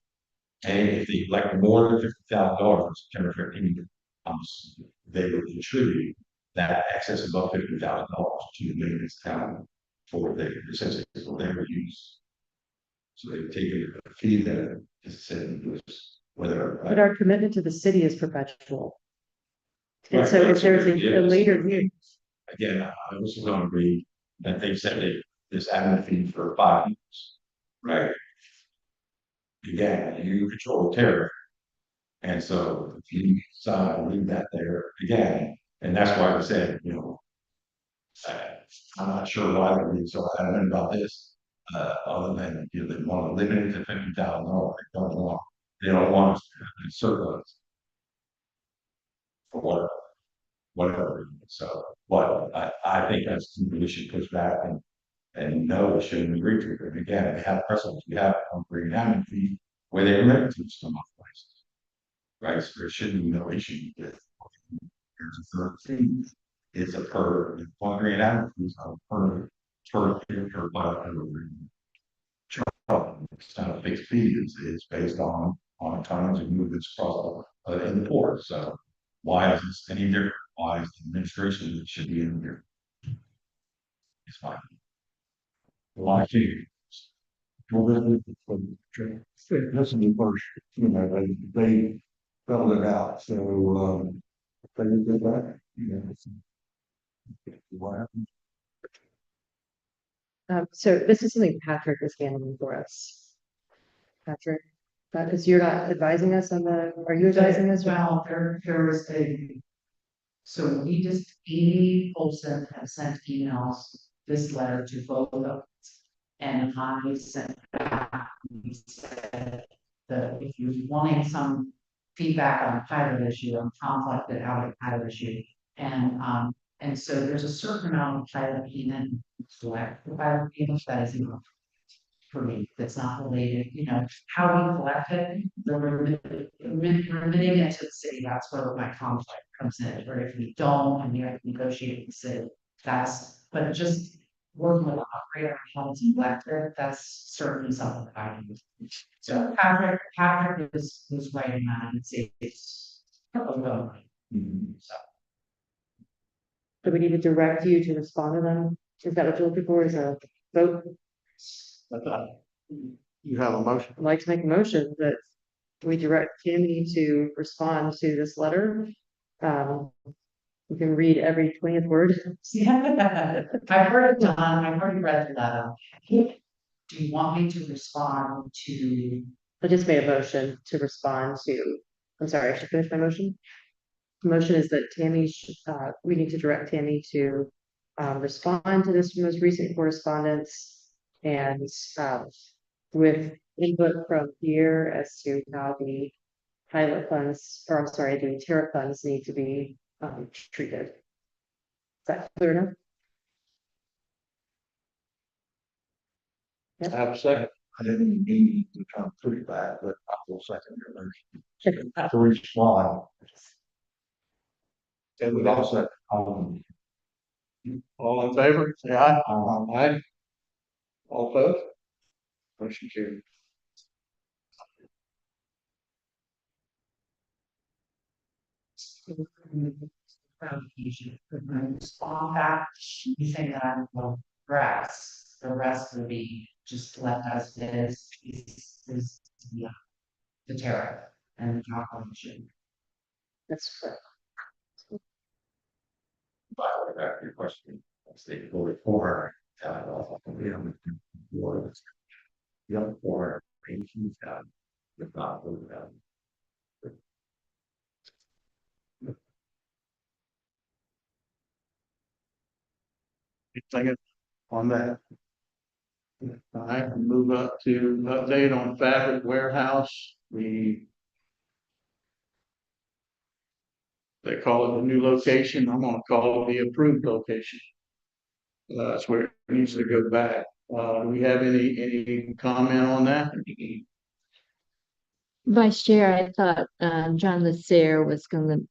And if they elect more than $50,000 on September 15th, they would contribute that excess above $50,000 to the maintenance account for their essentially for their use. So they've taken a fee that is said was whether. But our commitment to the city is perpetual. And so if there's a later year. Again, I also don't agree that they said this admin fee for 5 years, right? Again, you control the tariff. And so if you decide to leave that there again, and that's why I said, I'm not sure why they're being so adamant about this, other than, they want to limit it to $50,000. They don't want us to have surplus for whatever. So, but I think that's, we should push back and no, we shouldn't agree to it. And again, we have precedents, we have on green admin fee where they remit to some other places. Right, so there shouldn't be no issue with. There's a third fee. It's a per, green admin fees are per it's not a fixed fee, it's based on tonnage and movements across in the port. So why is this any different? Why is the administration that should be in here? It's fine. Why too? Listen first, they spelled it out, so, they did that, What happened? So this is something Patrick is handling for us. Patrick, that is, you're not advising us on are you advising us? Well, there was so we just, Amy Olson has sent emails, this letter to both of us. And I sent back, we said that if you wanted some feedback on a pilot issue, on conflicted out of pilot issue. And so there's a certain amount of pilot payment, select the pilot payment that is enough for me, that's not related, how we collect it, remitting it to the city, that's where my conflict comes in, or if we don't, and we have to negotiate with the city, but just working with the operator and how to collect it, that's certainly something that I do. So Patrick is writing on it, it's so. Do we need to direct you to respond to them? Is that what you're looking for, is a vote? You have a motion? I'd like to make a motion that we direct Tammy to respond to this letter. You can read every 20th word. Yeah, I've heard it done, I've already read that. Do you want me to respond to? I just made a motion to respond to, I'm sorry, I should finish my motion. The motion is that we need to direct Tammy to respond to this most recent correspondence and with input from here as to how the pilot funds, or I'm sorry, the tariff funds need to be treated. Is that clear enough? I have a second. I didn't mean to come pretty bad, but I will second your motion. To respond. And We we also, all in favor, say aye. um, Aye. All opposed? Motion carried. Respond back, you say that I'm the grass, the rest will be just left as is the tariff and the job function. That's correct. By the way, back to your question, state voted for, we don't, for, you don't for, pensions, if not, voted down. Anything on that? All right, we'll move up to update on fabric warehouse. They call it the new location. I'm gonna call it the approved location. That's where it needs to go back. Do we have any comment on that? Vice Chair, I thought John Lasser was going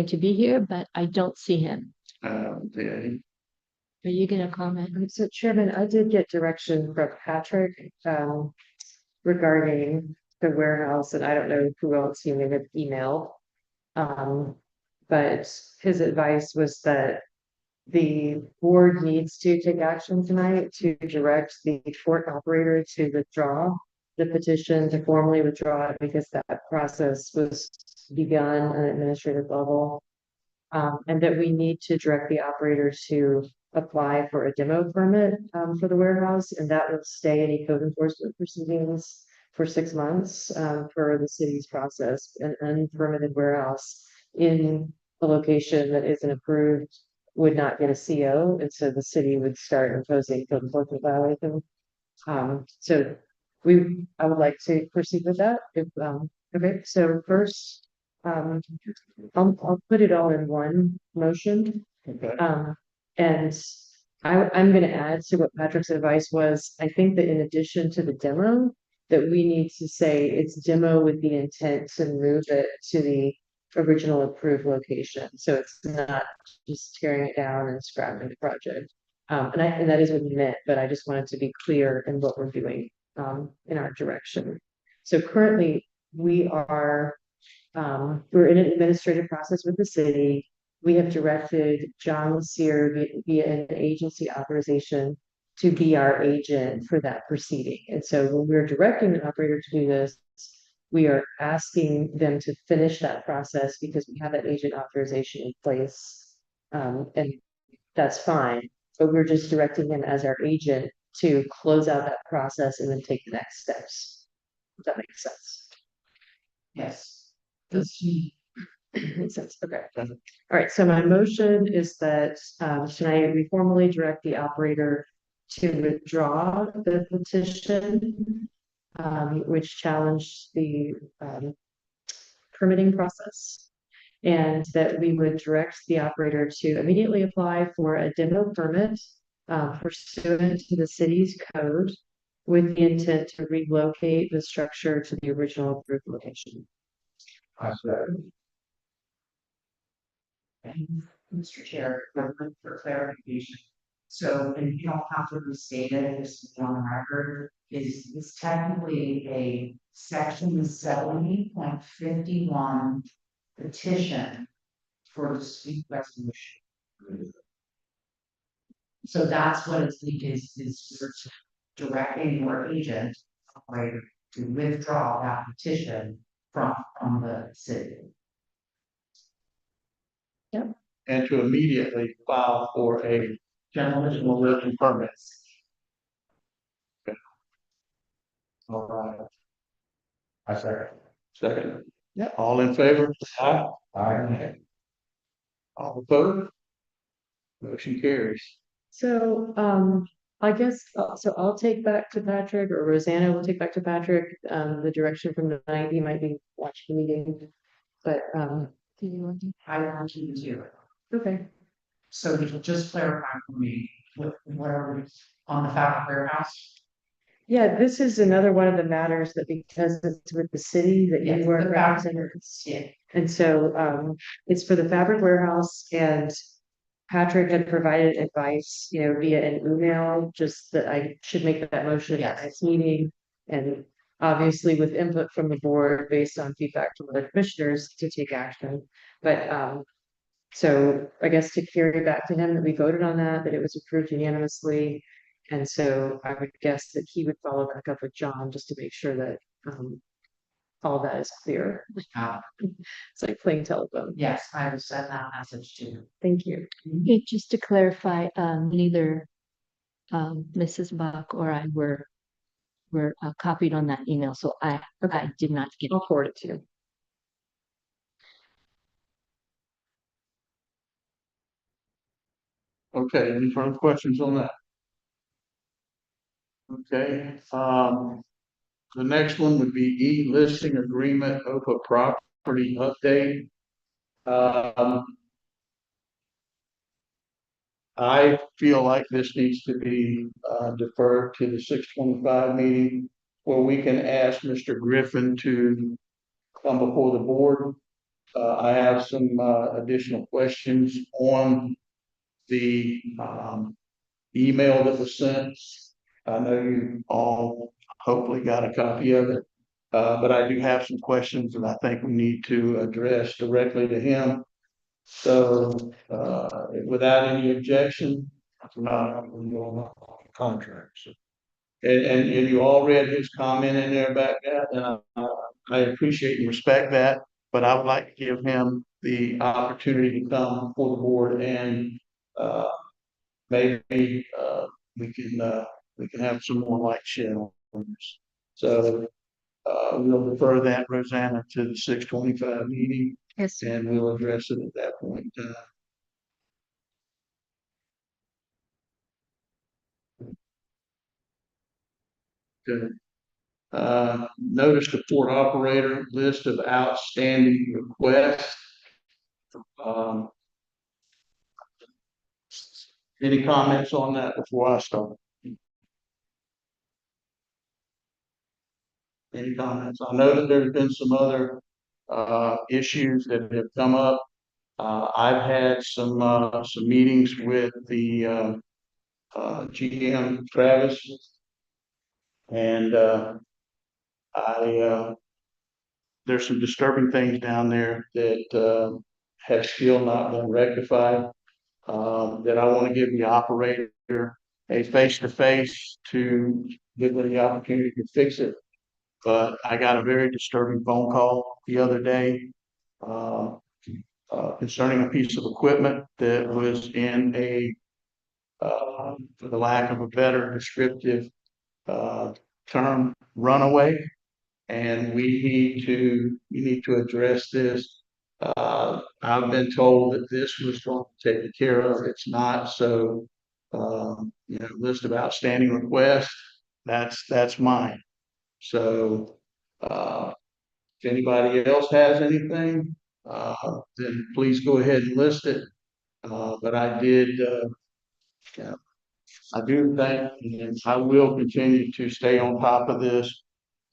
to be here, but I don't see him. Yeah, Are you gonna comment? So Chairman, I did get direction from Patrick, regarding the warehouse, and I don't know who else he may have emailed. But his advice was that the board needs to take action tonight to direct the port operator to withdraw the petition, to formally withdraw it, because that process was begun on an administrative level. And that we need to direct the operator to apply for a demo permit, for the warehouse, and that will stay any code enforcement proceedings for 6 months, for the city's process. An unpermitted warehouse in a location that isn't approved would not get a CO, and so the city would start imposing code enforcement violations. So I would like to proceed with that, if, okay, so first, I'll put it all in one motion. okay. And I'm gonna add to what Patrick's advice was. I think that in addition to the demo, that we need to say it's demo with the intent to move it to the original approved location. So it's not just tearing it down and scrapping the project. And that is what he meant, but I just wanted to be clear in what we're doing, in our direction. So currently, we're in an administrative process with the city. We have directed John Lasser via an agency authorization to be our agent for that proceeding. And so when we're directing the operator to do this, we are asking them to finish that process because we have that agent authorization in place. And that's fine, but we're just directing him as our agent to close out that process and then take the next steps. If that makes sense. Yes. Does he? Makes sense, okay. All right, so my motion is that tonight we formally direct the operator to withdraw the petition, which challenged the permitting process. And that we would direct the operator to immediately apply for a demo permit pursuant to the city's code with the intent to relocate the structure to the original approved location. I said, And Mr. Chair, for clarification, so, and you don't have to restate it, this is on the record, is this technically a section 70.51 petition for dispute resolution? So that's what it's, is directing your agent, operator, to withdraw that petition from the city. And to immediately file for a general living permit. Okay. All right, I said, second. Yeah, all in favor? Aye. I, All opposed? Motion carries. So, I guess, so I'll take back to Patrick, or Rosanna will take back to Patrick, the direction from the night, he might be watching the meeting. But, Do you want to? I want you to do it. okay, So if you just clarify for me, where on the fabric warehouse? yeah, this is another one of the matters that because it's with the city that Yes, you weren't the fabric represented. Yeah, And so, it's for the fabric warehouse, and Patrick had provided advice, via an email, just that I should make that motion at Yes. the next meeting. And obviously with input from the board based on feedback from other commissioners to take action. But, so I guess to carry back to him that we voted on that it was approved unanimously. And so I would guess that he would follow back up with John just to make sure that, all that is clear. uh, It's like playing telephone. yes, I will send that message to you. Thank you. Yeah, just to clarify, neither Mrs. Bach or I were copied on that email, so I did not get. I'll forward it to you. Okay, any further questions on that? Okay, the next one would be E-listing agreement, OPA property update. Um, I feel like this needs to be deferred to the 625 meeting where we can ask Mr. Griffin to come before the board. I have some additional questions on the email that was sent. I know you all hopefully got a copy of it, but I do have some questions that I think we need to address directly to him. So, without any objection, Contracts. and you all read his comment in there about that, and I appreciate and respect that, but I would like to give him the opportunity to come before the board and, maybe, we can have some more light shed on this. So, we'll defer that, Rosanna, to the 625 meeting, Yes, sir. and we'll address it at that point in time. Good. Notice the port operator list of outstanding requests. Um, any comments on that before I start? Any comments? I know that there's been some other issues that have come up. I've had some meetings with the GM Travis, and I there's some disturbing things down there that have still not been rectified. That I want to give the operator a face-to-face to give her the opportunity to fix it. But I got a very disturbing phone call the other day uh, concerning a piece of equipment that was in for the lack of a better descriptive term, runaway. And we need to address this. I've been told that this was going to take care of. It's not. So, list of outstanding requests. That's mine. So, if anybody else has anything, then please go ahead and list it. But I do think, and I will continue to stay on top of this,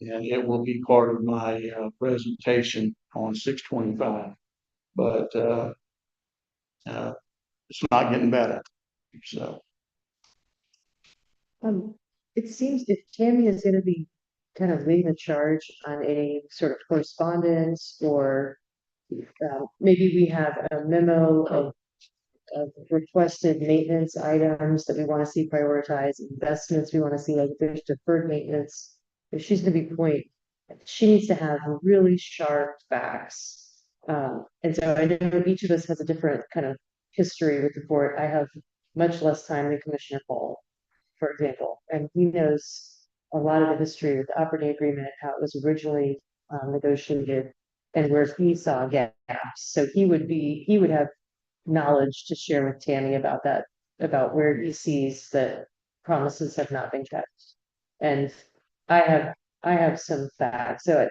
and it will be part of my presentation on 625. But it's not getting better. So, It seems if Tammy is gonna be kind of leading the charge on any sort of correspondence or maybe we have a memo of requested maintenance items that we want to see prioritized, investments we want to see, like if there's deferred maintenance. If she's gonna be she needs to have really sharp facts. And so I know each of us has a different kind of history with the board. I have much less time than Commissioner Paul, for example, and he knows a lot of the history with the operating agreement, how it was originally negotiated, and where he saw gaps. So he would have knowledge to share with Tammy about that, about where he sees that promises have not been kept. And I have, I have some facts, so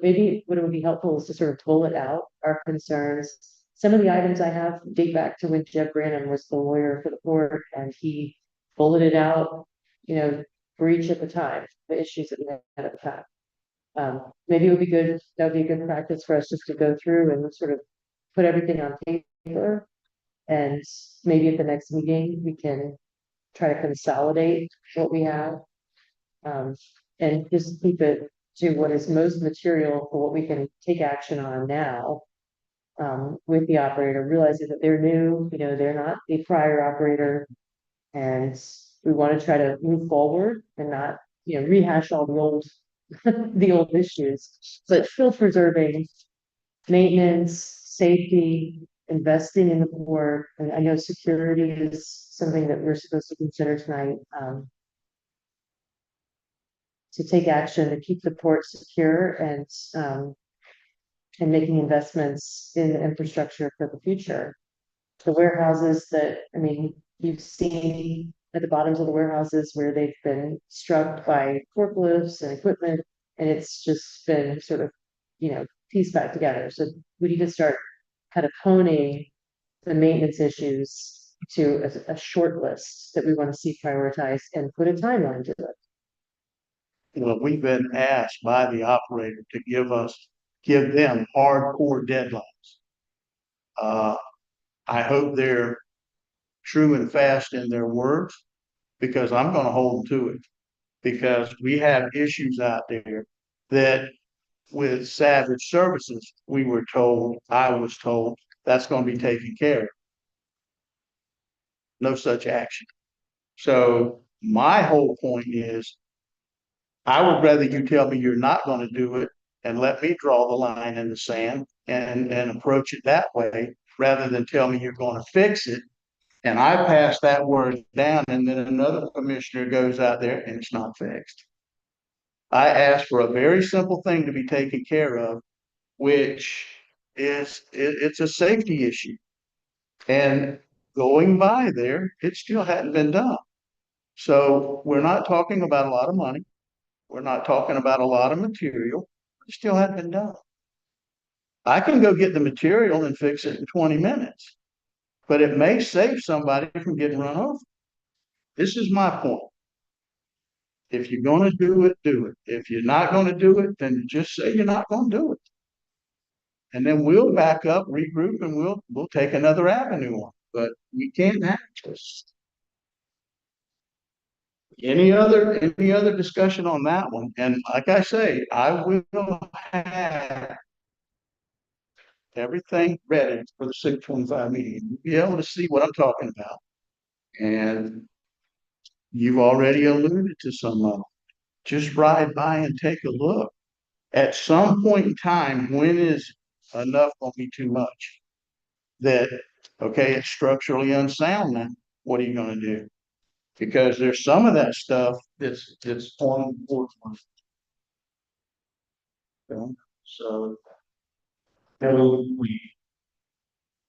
maybe what it would be helpful is to sort of bullet out our concerns. Some of the items I have date back to when Jeb Branham was the lawyer for the board, and he bulleted out, for each at the time, the issues that we had at the time. Maybe it would be good, that would be a good practice for us just to go through and sort of put everything on paper. And maybe at the next meeting, we can try to consolidate what we have. And just keep it to what is most material for what we can take action on now. With the operator, realizing that they're new, they're not the prior operator. And we want to try to move forward and not, rehash all the old, the old issues, but still preserving maintenance, safety, investing in the port. And I know security is something that we're supposed to consider tonight. To take action to keep the port secure and making investments in the infrastructure for the future. The warehouses that, you've seen at the bottoms of the warehouses where they've been struck by forklifts and equipment, and it's just been sort of, pieced back together. So we need to start kind of honing the maintenance issues to a short list that we want to see prioritized and put a timeline to it. Well, we've been asked by the operator to give them hardcore deadlines. I hope they're true and fast in their words, because I'm gonna hold them to it. Because we have issues out there that with Savage Services, I was told, that's gonna be taken care of. No such action. So my whole point is, I would rather you tell me you're not gonna do it and let me draw the line in the sand and approach it that way, rather than tell me you're gonna fix it. And I pass that word down, and then another commissioner goes out there and it's not fixed. I asked for a very simple thing to be taken care of, which is, it's a safety issue. And going by there, it still hadn't been done. So we're not talking about a lot of money. We're not talking about a lot of material. It still hadn't been done. I can go get the material and fix it in 20 minutes, but it may save somebody from getting run over. This is my point. If you're gonna do it, do it. If you're not gonna do it, then just say you're not gonna do it. And then we'll back up, regroup, and we'll take another avenue on. But we can't have this. Any other discussion on that one? And like I say, I will have everything ready for the 625 meeting. You'll be able to see what I'm talking about. And you've already alluded to some of them. Just ride by and take a look. At some point in time, when is enough gonna be too much? That, okay, it's structurally unsound now. What are you gonna do? Because there's some of that stuff that's on board. So We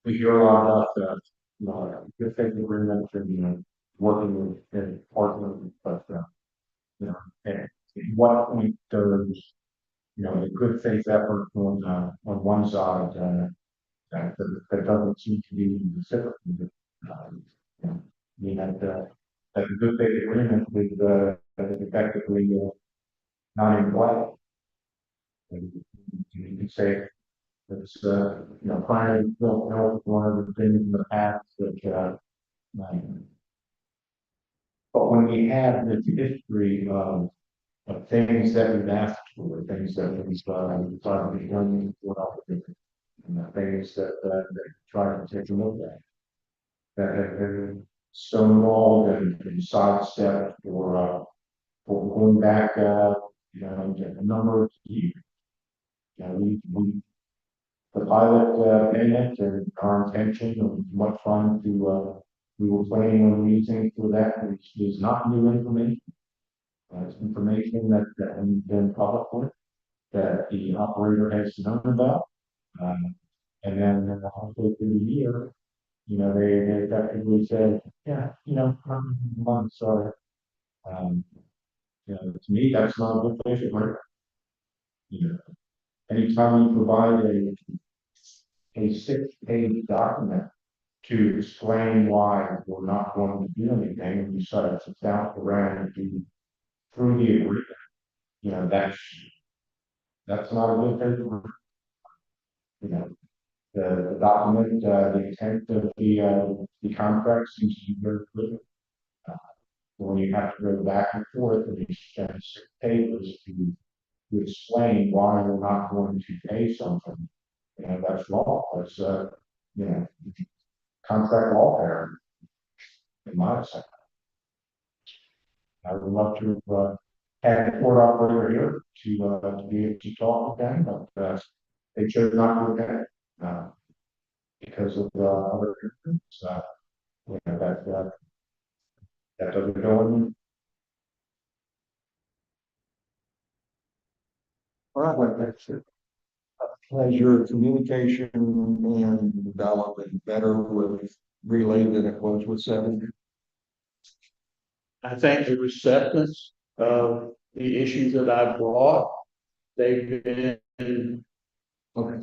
hear a lot about that, good faith agreement and, working with and partnering, but, at what point does, the good faith effort on one side, that doesn't seem to be reciprocated. That the good faith agreement with, that is effectively, not in play. And you can say it's, finally, don't know one of the things in the past that, but when we have this history of things that we've asked for, things that we've tried to be done, and the things that try to take a look at, that have been stonewalled and sidestepped for going back, a number of years. The pilot, in it, and our intention of what fun to, we were planning on using for that, which is not new information. It's information that we've been public with, that the operator has known about. And then halfway through the year, they effectively said, yeah, I'm sorry, Um, to me, that's not a good place to work. Anytime you provide a 6-page document to explain why we're not going to do anything, and we sort of sit down around and do through the agreement, that's not a good thing to work. The document, the intent of the contract seems to be very clear. When you have to go back and forth and you spend 6 pages to explain why we're not going to pay something, that's law. That's contract law error, in my opinion. I would love to have the court operator here to be able to talk with them, but they chose not to look at it because of other reasons. That doesn't go in. All right, well, that's it. Has your communication and dialogue been better with Relay than it was with Seven? I think the acceptance of the issues that I brought, they've been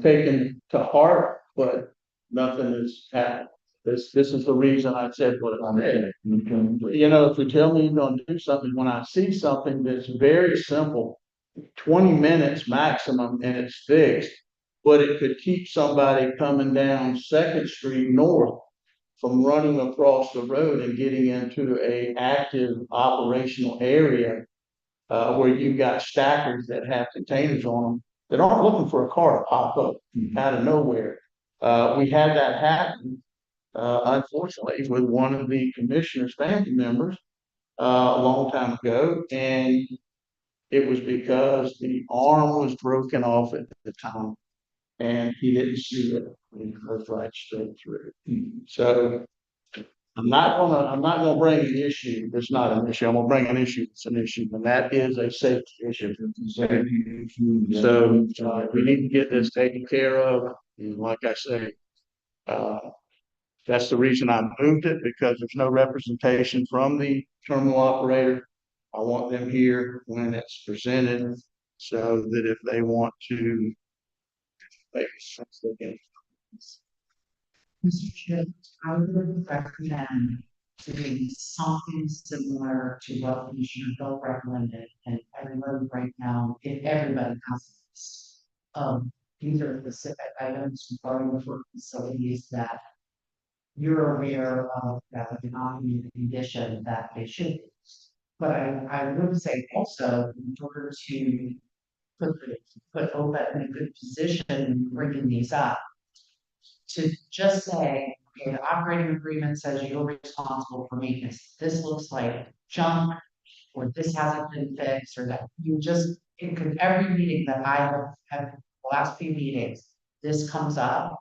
taken to heart, but nothing has happened. This is the reason I said what I said. If you tell me you're gonna do something, when I see something that's very simple, 20 minutes maximum and it's fixed, but it could keep somebody coming down Second Street North from running across the road and getting into a active operational area where you've got stackers that have containers on them that aren't looking for a car to pop up out of nowhere. We had that happen, unfortunately, with one of the commissioner's family members a long time ago, and it was because the arm was broken off at the time, and he didn't see it. He goes right straight through. So I'm not gonna bring an issue that's not an issue. I'm gonna bring an issue that's an issue, and that is a safety issue. So we need to get this taken care of. And like I say, that's the reason I moved it, because there's no representation from the terminal operator. I want them here when it's presented, so that if they want to, maybe something. Mr. Chair, I would recommend doing something similar to what Commissioner Bill recommended, and everybody right now, if everybody has this. These are specific items regarding the work facilities that you're aware of, that are not in the condition that they should be. But I would say also, in order to put OPA in a good position in bringing these up, to just say, okay, the operating agreement says you're responsible for maintenance. This looks like junk, or this hasn't been fixed, or that you just, it could, every meeting that I have had, the last few meetings, this comes up.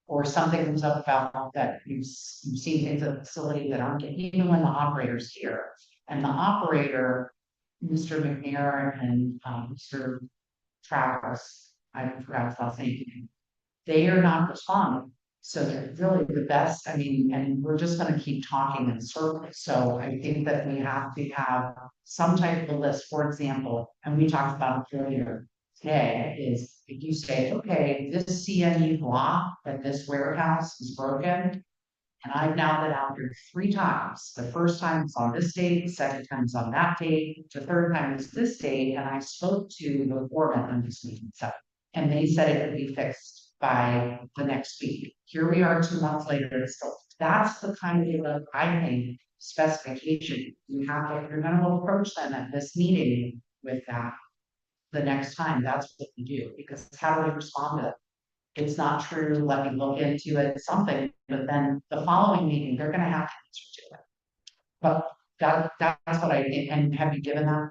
Or something comes up about that you've seen things at the facility that aren't, even when the operator's here. And the operator, Mr. McNair and Mr. Travis, I forgot his last name, they are not responding. So they're really the best, I mean, and we're just gonna keep talking in circles. So I think that we have to have some type of a list, for example, and we talked about it earlier today, is if you say, okay, this CNU block at this warehouse is broken, and I've now been out here 3 times. The first time it's on this date, the second time it's on that date, the third time is this date, and I spoke to the foreman on this meeting, so, and they said it would be fixed by the next week. Here we are 2 months later, it's still, that's the kind of, I think, specification you have, if you're gonna approach them at this meeting with that, the next time, that's what we do, because how do we respond to it? It's not true, let me look into it, something, but then the following meeting, they're gonna have to answer to it. But that's what I did, and have you given that?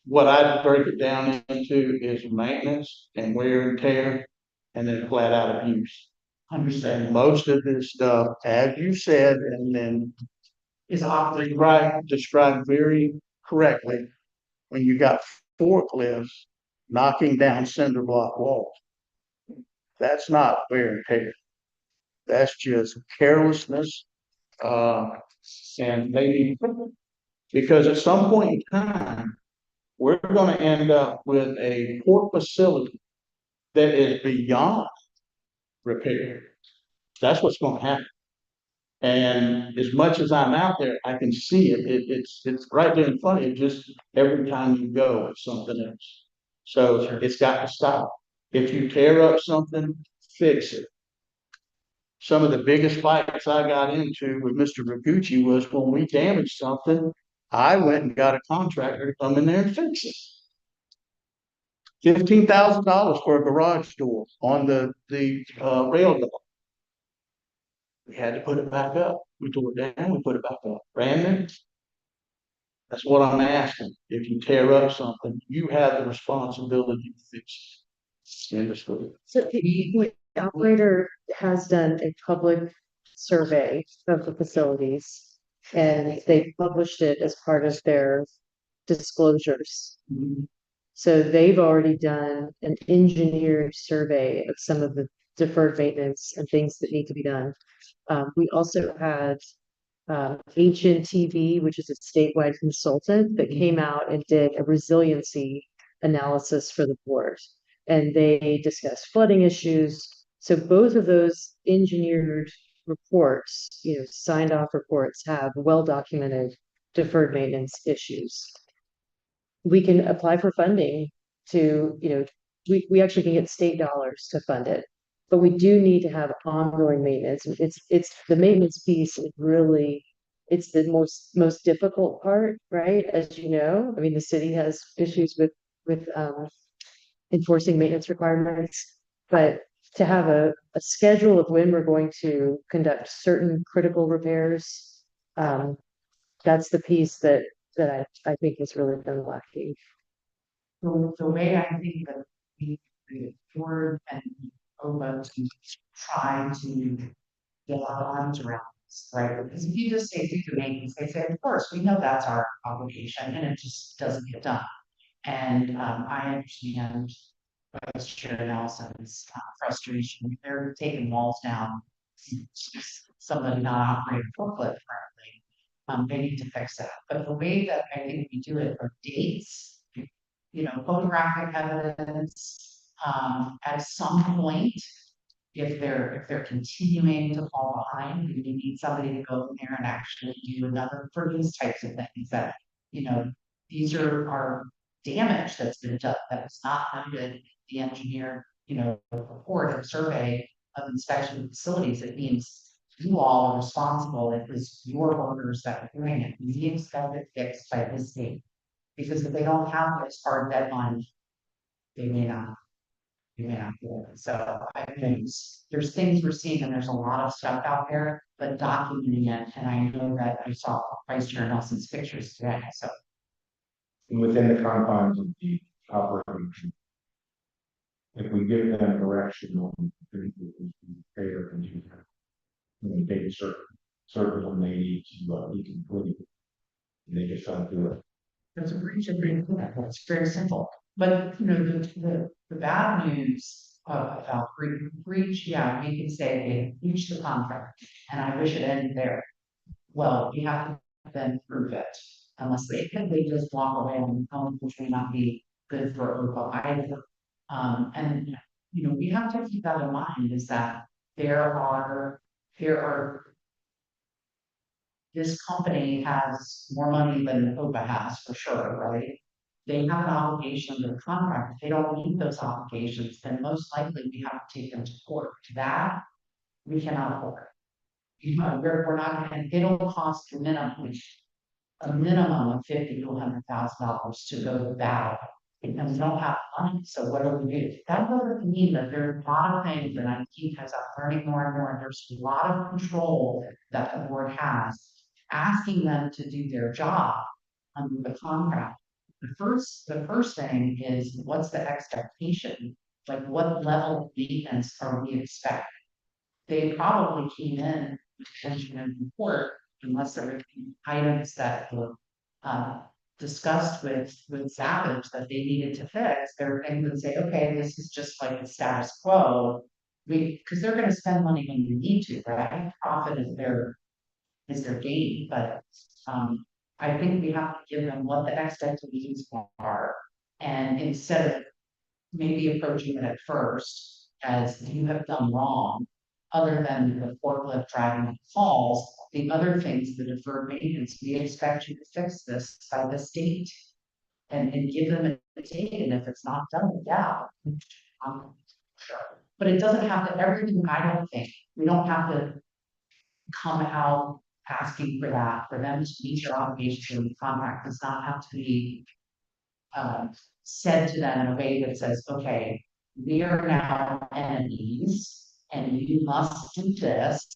What I break it down into is maintenance and wear and tear, and then flat out abuse. Understand, And most of this stuff, as you said, and then is operating. described very correctly, when you got forklifts knocking down cinder block walls. That's not wear and tear. That's just carelessness. And maybe Because at some point in time, we're gonna end up with a port facility that is beyond repair. That's what's gonna happen. And as much as I'm out there, I can see it. It's right there in front of you, just every time you go, it's something else. So it's got to stop. If you tear up something, fix it. Some of the biggest fights I got into with Mr. Ragucci was when we damaged something, I went and got a contractor to come in there and fix it. $15,000 for a garage door on the rail door. We had to put it back up. We tore it down, we put it back up. Brandon, that's what I'm asking. If you tear up something, you have the responsibility to fix it. Understood. So the operator has done a public survey of the facilities, and they published it as part of their disclosures. So they've already done an engineered survey of some of the deferred maintenance and things that need to be done. We also had HNTV, which is a statewide consultant that came out and did a resiliency analysis for the board. And they discussed flooding issues. So both of those engineered reports, signed off reports have well-documented deferred maintenance issues. We can apply for funding to, we actually can get state dollars to fund it. But we do need to have ongoing maintenance. It's the maintenance piece is really, it's the most difficult part, right? As you know, I mean, the city has issues with enforcing maintenance requirements, but to have a schedule of when we're going to conduct certain critical repairs, that's the piece that I think has really been lacking. The way I think that the board and OHPA to try to get our arms around this, right? Because if you just say do the maintenance, they say, of course, we know that's our obligation, and it just doesn't get done. And I understand Vice Chair Nelson's frustration. They're taking walls down. Somebody not operating a forklift currently. They need to fix that. But the way that I think we do it are dates, photographic evidence, at some point, if they're continuing to fall behind, we need somebody to go in there and actually do another for these types of things that, these are damage that's been done that was not noted the engineer, report or survey of inspection facilities. It means you all are responsible. It was your workers that were doing it. You need to have it fixed by this date. Because if they don't have this hard deadline, they may not do it. So I think there's things we're seeing, and there's a lot of stuff out there, but documenting it, and I know that I saw Vice Chair Nelson's pictures today, so. Within the confines of the operation, if we give them direction on things that we can prepare and do, take certain when they need to be completed, and they just don't do it. That's a breach of agreement. It's very simple. But the bad news about breach, yeah, we can say they breached the contract, and I wish it ended there. Well, you have to then prove it, unless they just walk away and which may not be good for OHPA either. And we have to keep that in mind, is that there are this company has more money than OHPA has, for sure, right? They have an obligation under the contract. If they don't meet those obligations, then most likely we have to take them to court. That we cannot afford. We're not going to, it'll cost a minimum of $50,000 to $100,000 to go to battle. And we don't have money, so what do we do? That doesn't mean that there are a lot of things that I keep as I'm learning more and more. There's a lot of control that the board has, asking them to do their job under the contract. The first thing is, what's the expectation? Like, what level of maintenance are we expecting? They probably came in with attention and report, unless there were items that were discussed with Savage that they needed to fix. There were things that say, okay, this is just like the status quo. Because they're going to spend money when you need to, right? Profit is their gain, but I think we have to give them what the expectations are. And instead of maybe approaching it at first as you have done wrong, other than the forklift driving the falls, the other things, the deferred maintenance, we expect you to fix this by this date. And give them a date, and if it's not done, yeah. Sure. But it doesn't have to, everything, I don't think, we don't have to come out asking for that, for them to meet your obligation, the contract does not have to be said to them in a way that says, okay, we are now enemies, and you must do this.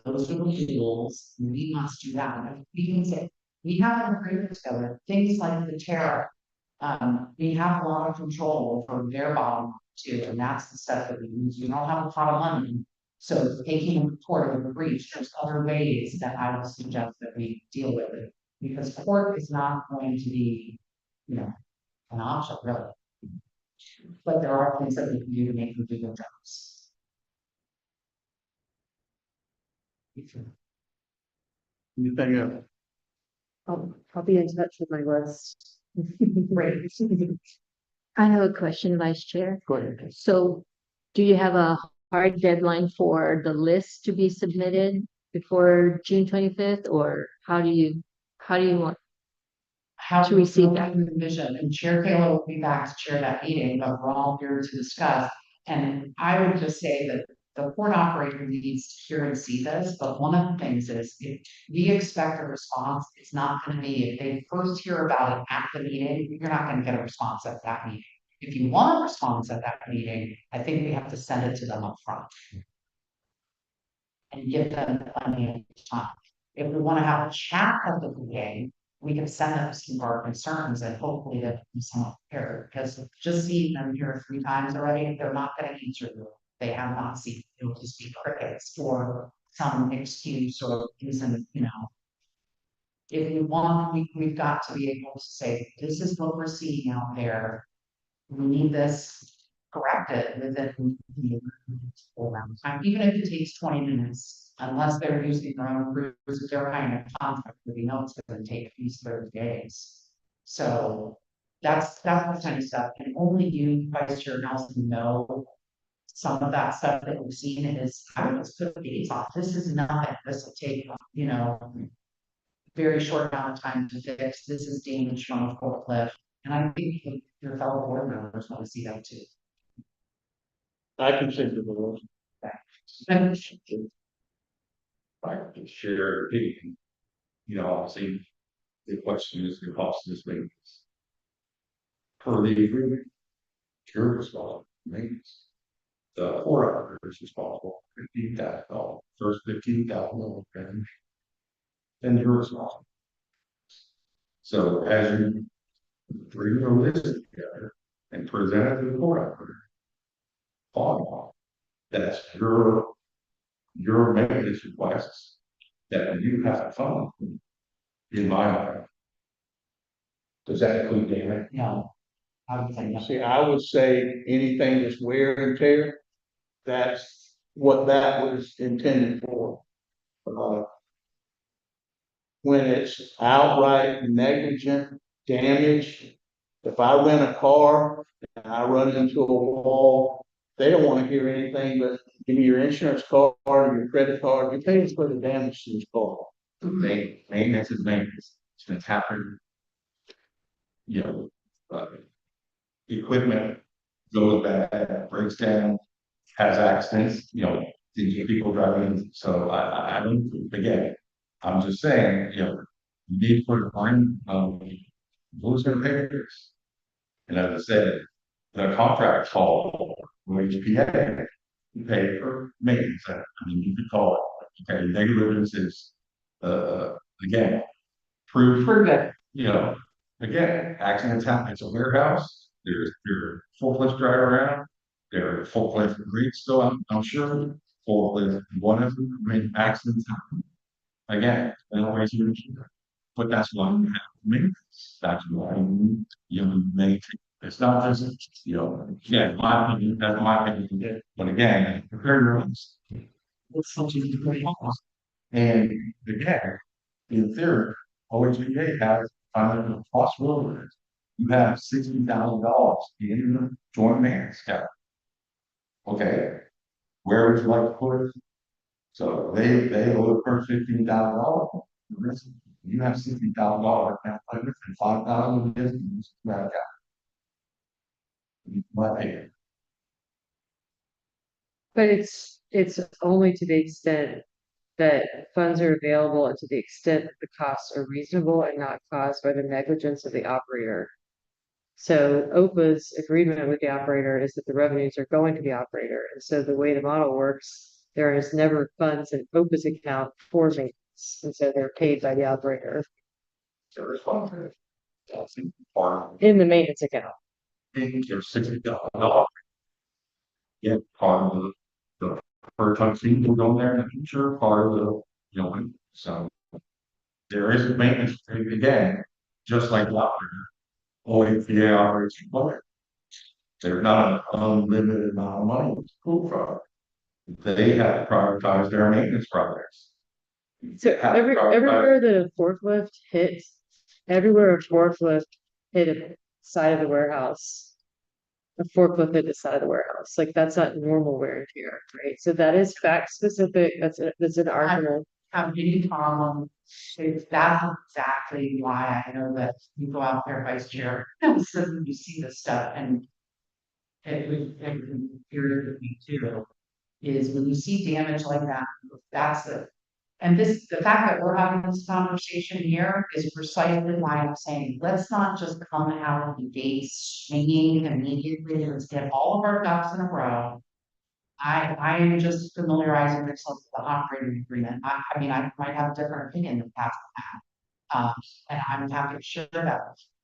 Those are the rules, we must do that. And we can say, we have an agreement together, things like the tariff. We have a lot of control over their bottom line too, and that's the stuff that we use. We don't have a lot of money. So taking a report of a breach, there's other ways that I would suggest that we deal with it. Because court is not going to be, you know, an option really. But there are things that we can do to make them do their jobs. Anything else? I'll be in touch with my list. Great. I have a question, Vice Chair. Go ahead. So do you have a hard deadline for the list to be submitted before June 25th, or how do you want? How To to receive receive that. that vision, and Chair Taylor will be back to chair that meeting, but we're all here to discuss. And I would just say that the port operator needs to hear and see this, but one of the things is, if we expect a response, it's not gonna be, if they first hear about it at the meeting, you're not gonna get a response at that meeting. If you want a response at that meeting, I think we have to send it to them up front and give them plenty of time. If we wanna have a chat at the meeting, we can send them some of our concerns and hopefully they'll be somewhat prepared, because just seeing them here 3 times already, they're not gonna answer you. They have not seen, it will just be crickets or some excuse or reason, you know. If we want, we've got to be able to say, this is what we're seeing out there. We need this corrected within the amount of time, even if it takes 20 minutes, unless they're using their own crews, if they're hiring a contractor, we know it's gonna take at least 30 days. So that's the kind of stuff, and only you, Vice Chair Nelson, know some of that stuff that we've seen is, I would just put dates off, this is nothing, this will take, you know, very short amount of time to fix, this is damage from a forklift, and I think your fellow board members want to see that too. I can send you the list. I can share opinion. You know, obviously, the question is the cost of this maintenance. Per the agreement, you're responsible for maintenance. The port operator is responsible for $15,000, first $15,000, then you're responsible. So as you bring your list together and present it to the port operator, follow, that's your maintenance requests that you have to follow. In my mind. Does that include damage? No, I would say no. See, I would say anything that's wear and tear, that's what that was intended for. When it's outright negligent damage, if I rent a car and I run into a wall, they don't wanna hear anything but give me your insurance card or your credit card, you pay for the damage to this car. Maintenance is maintenance, it's gonna happen. You know, equipment goes bad, breaks down, has accidents, you know, these are people driving, so I don't, again, I'm just saying, you know, you need to put a line, who's gonna pay for this? And as I said, the contract called OHPA, you pay for maintenance, I mean, you could call it, okay, negligence is, again, proof, Prove it. you know, again, accidents happen, it's a warehouse, there's forklifts drive around, there are forklift rates go up, I'm sure, forklift, one of them, I mean, accidents happen. Again, and always you, but that's why you have maintenance, that's why you maintain, it's not just, you know, yeah, my opinion, that's my opinion, but again, prepare your own. What's something you put on? And again, in theory, OHPA has financial responsibilities. You have $60,000 in the joint bank account. Okay, where would you like to put it? So they owe the first $15,000. You have $60,000 now, and $5,000 is that account. But hey, But it's only to the extent that funds are available and to the extent that the costs are reasonable and not caused by the negligence of the operator. So OPA's agreement with the operator is that the revenues are going to the operator, and so the way the model works, there is never funds in OPA's account for maintenance, and so they're paid by the operator the responsibility. That's part in the maintenance account. of your $60,000. Get part of the per ton fee will go there in the future, part of the, so. There is maintenance, again, just like the operator. OHPA operates employer. There's not an unlimited amount of money to pull from. They have to prioritize their maintenance projects. So Have to prioritize- everywhere that a forklift hits, everywhere a forklift hit a side of the warehouse. A forklift hit the side of the warehouse, like that's not normal wear and tear, right? So that is fact specific, that's an argument. Have any problem, that's exactly why I know that you go out there, Vice Chair, so you see this stuff and it was, irritated me too, is when you see damage like that, that's the fact that we're having this conversation here is precisely why I'm saying, let's not just come out of the gates swinging immediately, let's get all of our ducks in a row. I am just familiarizing myself with the operating agreement. I mean, I might have a different opinion than past that. And I'm happy to share that.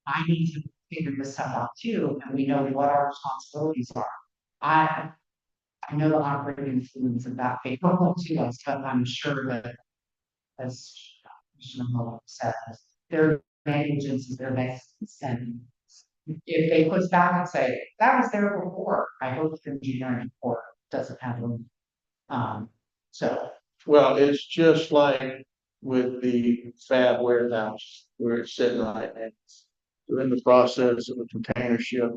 I need to figure this stuff out too, and we know what our responsibilities are. I know the operating feelings of that favorable to us, but I'm sure that as Commissioner Mullen says, their negligence is their negligence. And if they push back and say, that was there before, I hope the engineering report doesn't have them. So, Well, it's just like with the fab warehouse where it's sitting right now. We're in the process of a container ship.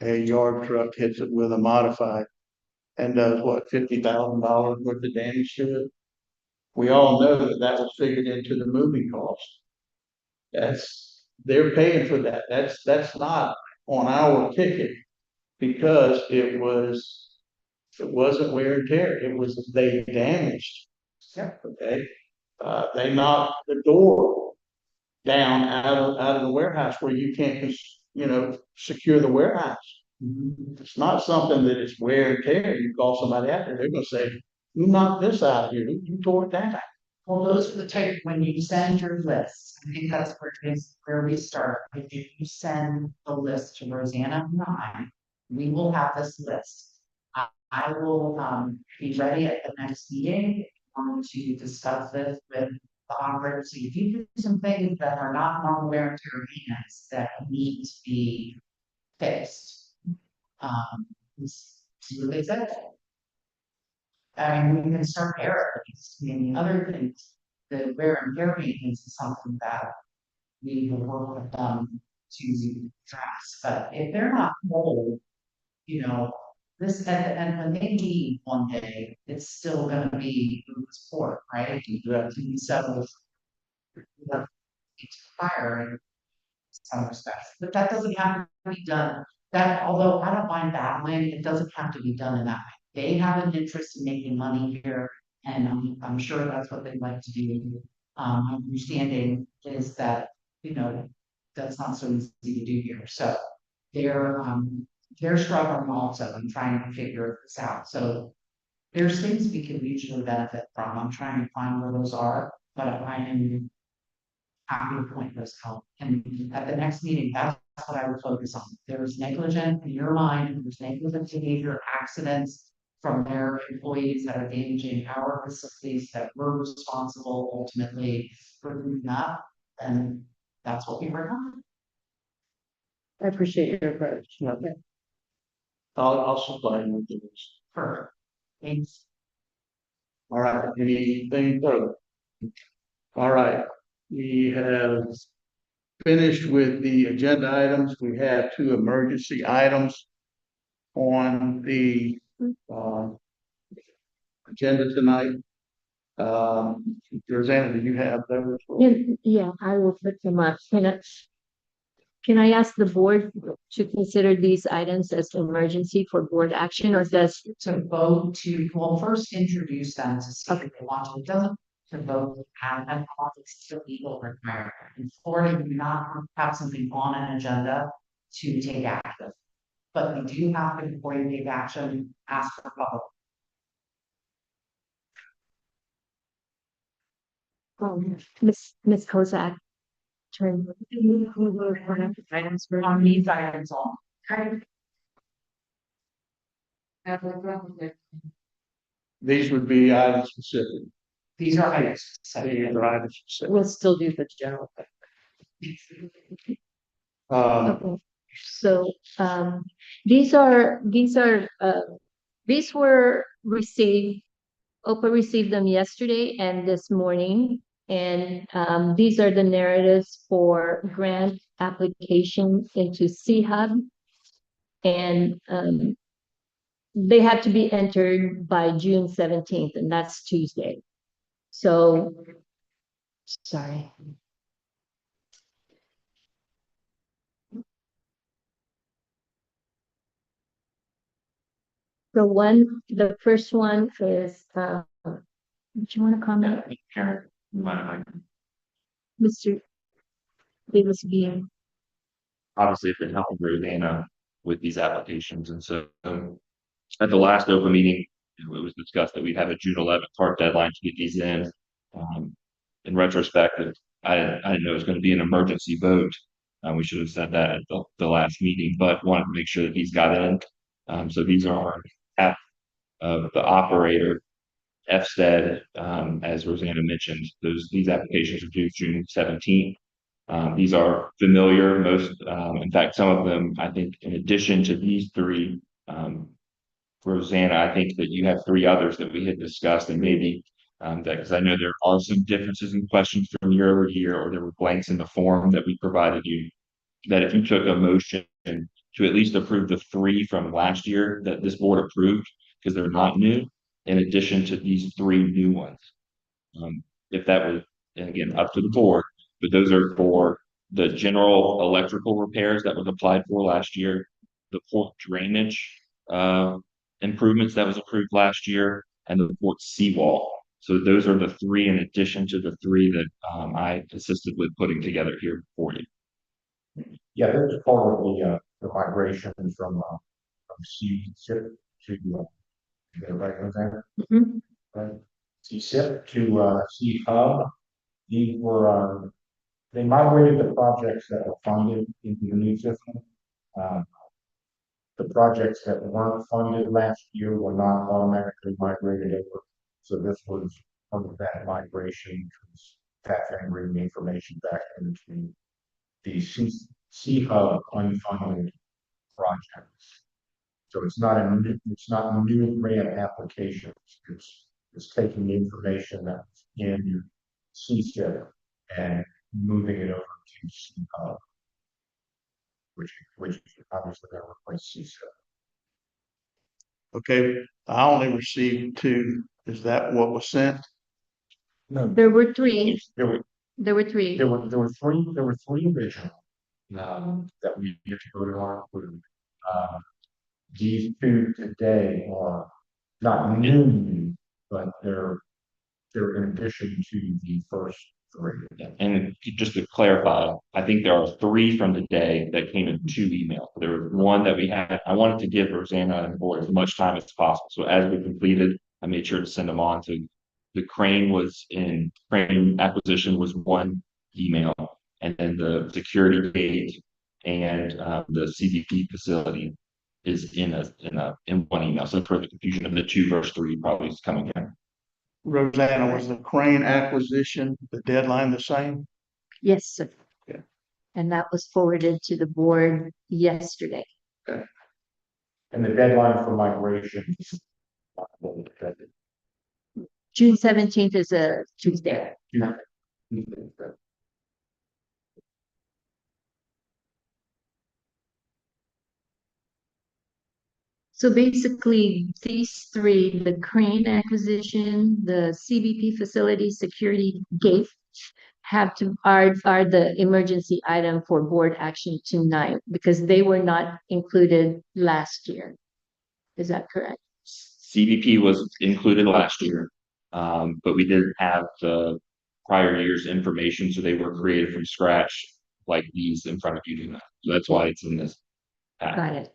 A yard truck hits it with a modified and does what, $50,000 worth of damage to it. We all know that that was figured into the moving cost. They're paying for that. That's not on our ticket because it wasn't wear and tear. It was they damaged. Yeah. Okay. They knocked the door down out of the warehouse where you can't, secure the warehouse. It's not something that is wear and tear. You call somebody out there, they're gonna say, you knocked this out of here, you tore it down. well, those are the type, when you send your list, I think that's where we start. If you send the list to Rosanna and I, we will have this list. I will, be ready at the next meeting, to discuss this with the operator. So if you do some things that are not normal wear and tear maintenance that need to be fixed. See what they said. I mean, we can start there, I mean, other things, the wear and tear maintenance is something that we will work with them to address, but if they're not whole, this, and when they leave one day, it's still gonna be support, right? Exactly. So. It's fire in some respects, but that doesn't have to be done. That, although I don't mind battling, it doesn't have to be done in that way. They have an interest in making money here, and I'm sure that's what they'd like to do. My understanding is that, that's not so easy to do here, so they're struggling also and trying to figure this out, so there's things we can mutually benefit from. I'm trying to find where those are, but I am happy to point those out. And at the next meeting, that's what I would focus on. There's negligent in your mind, there's negligent behavior, accidents from their employees that are damaging our facilities that we're responsible ultimately for doing up. And that's what we work on. I appreciate your approach. Okay. I'll supply you with this. Perfect. Thanks. All right, anything further? All right, We have finished with the agenda items. We have two emergency items on the agenda tonight. Rosanna, do you have those? Yeah, I will put them up. Can I ask the board to consider these items as emergency for board action, or does? To vote to, well, first introduce them to see if they want to, it doesn't to vote and it's still legal requirement. In Florida, we do not have something on an agenda to take action. But we do have to, before you take action, ask for public. Miss Kozak. Turn. Items for. On these items on. These would be item specific. These are items. These are item specific. We'll still do the general. Okay, so, these were received, OPA received them yesterday and this morning. And, these are the narratives for grant application into C-Hub. And, they have to be entered by June 17th, and that's Tuesday. So, sorry. The first one is, do you want to comment? Karen, you mind if Mr. Davis being, obviously have been helping Rosanna with these applications. And so at the last open meeting, it was discussed that we'd have a June 11th hard deadline to get these in. In retrospect, I didn't know it was going to be an emergency vote. We should have said that at the last meeting, but wanted to make sure that these got in. So these are half of the operator, FSTED, as Rosanna mentioned, these applications are due June 17th. These are familiar, in fact, some of them, I think, in addition to these three, Rosanna, I think that you have three others that we had discussed, and maybe that, because I know there are some differences in questions from year over year, or there were blanks in the form that we provided you, that if you took a motion to at least approve the three from last year that this board approved, because they're not new, in addition to these three new ones. If that was, and again, up to the board, but those are for the general electrical repairs that was applied for last year, the port drainage improvements that was approved last year, and the port seawall. So those are the three in addition to the three that I assisted with putting together here for you. Yeah, this is part of the migration from C-SIP to, get it right, Rosanna? Mhm. Right, C-SIP to, C-Hub. These were, they migrated the projects that were funded into the new system. The projects that weren't funded last year were not automatically migrated over. So this was part of that migration, which was bringing the information back into the C-Hub unfunded projects. So it's not new grant applications. It's taking the information that's in C-SIP and moving it over to C-Hub, which obviously going to replace C-SIP. Okay, I only received two. Is that what was sent? No, There were three. there were There were three. there were three original that we need to go to our include. These two today are not new, but they're in addition to the first three. And just to clarify, I think there are three from the day that came in two emails. There was one that we had. I wanted to give Rosanna and the board as much time as possible. So as we completed, I made sure to send them on to the crane acquisition was one email, and then the security gate and the CDP facility is in one email. So for the confusion of the two versus three probably is coming in. Rosanna, was the crane acquisition, the deadline the same? Yes, sir. Yeah. And that was forwarded to the board yesterday. And the deadline for migration. June 17th is a Tuesday. So basically, these three, the crane acquisition, the CBP facility security gate, are the emergency item for board action tonight because they were not included last year. Is that correct? CBP was included last year, but we didn't have the prior year's information, so they were created from scratch, like these in front of you tonight. So that's why it's in this pack. Got it.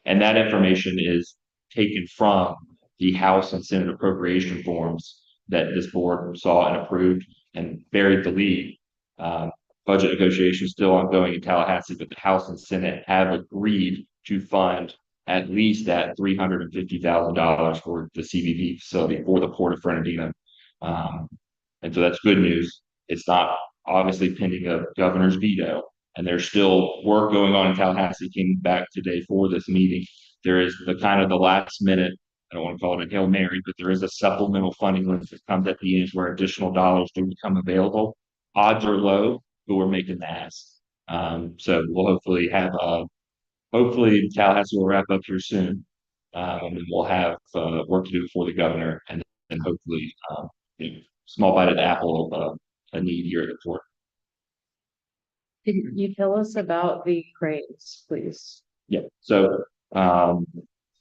And that information is taken from the House and Senate appropriation forms that this board saw and approved and buried the lead. Budget negotiations still ongoing in Tallahassee, but the House and Senate have agreed to fund at least that $350,000 for the CBP facility for the Port of Fernandina. And so that's good news. It's not obviously pending a governor's veto, and there's still work going on in Tallahassee. Came back today for this meeting. There is the kind of the last minute, I don't want to call it a Hail Mary, but there is a supplemental funding list that comes at the end where additional dollars do become available. Odds are low, but we're making the ask. So we'll hopefully have hopefully Tallahassee will wrap up here soon. And we'll have work to do before the governor, and hopefully you know, small bite of the apple of a need here at the port. Can you tell us about the cranes, please? Yeah. So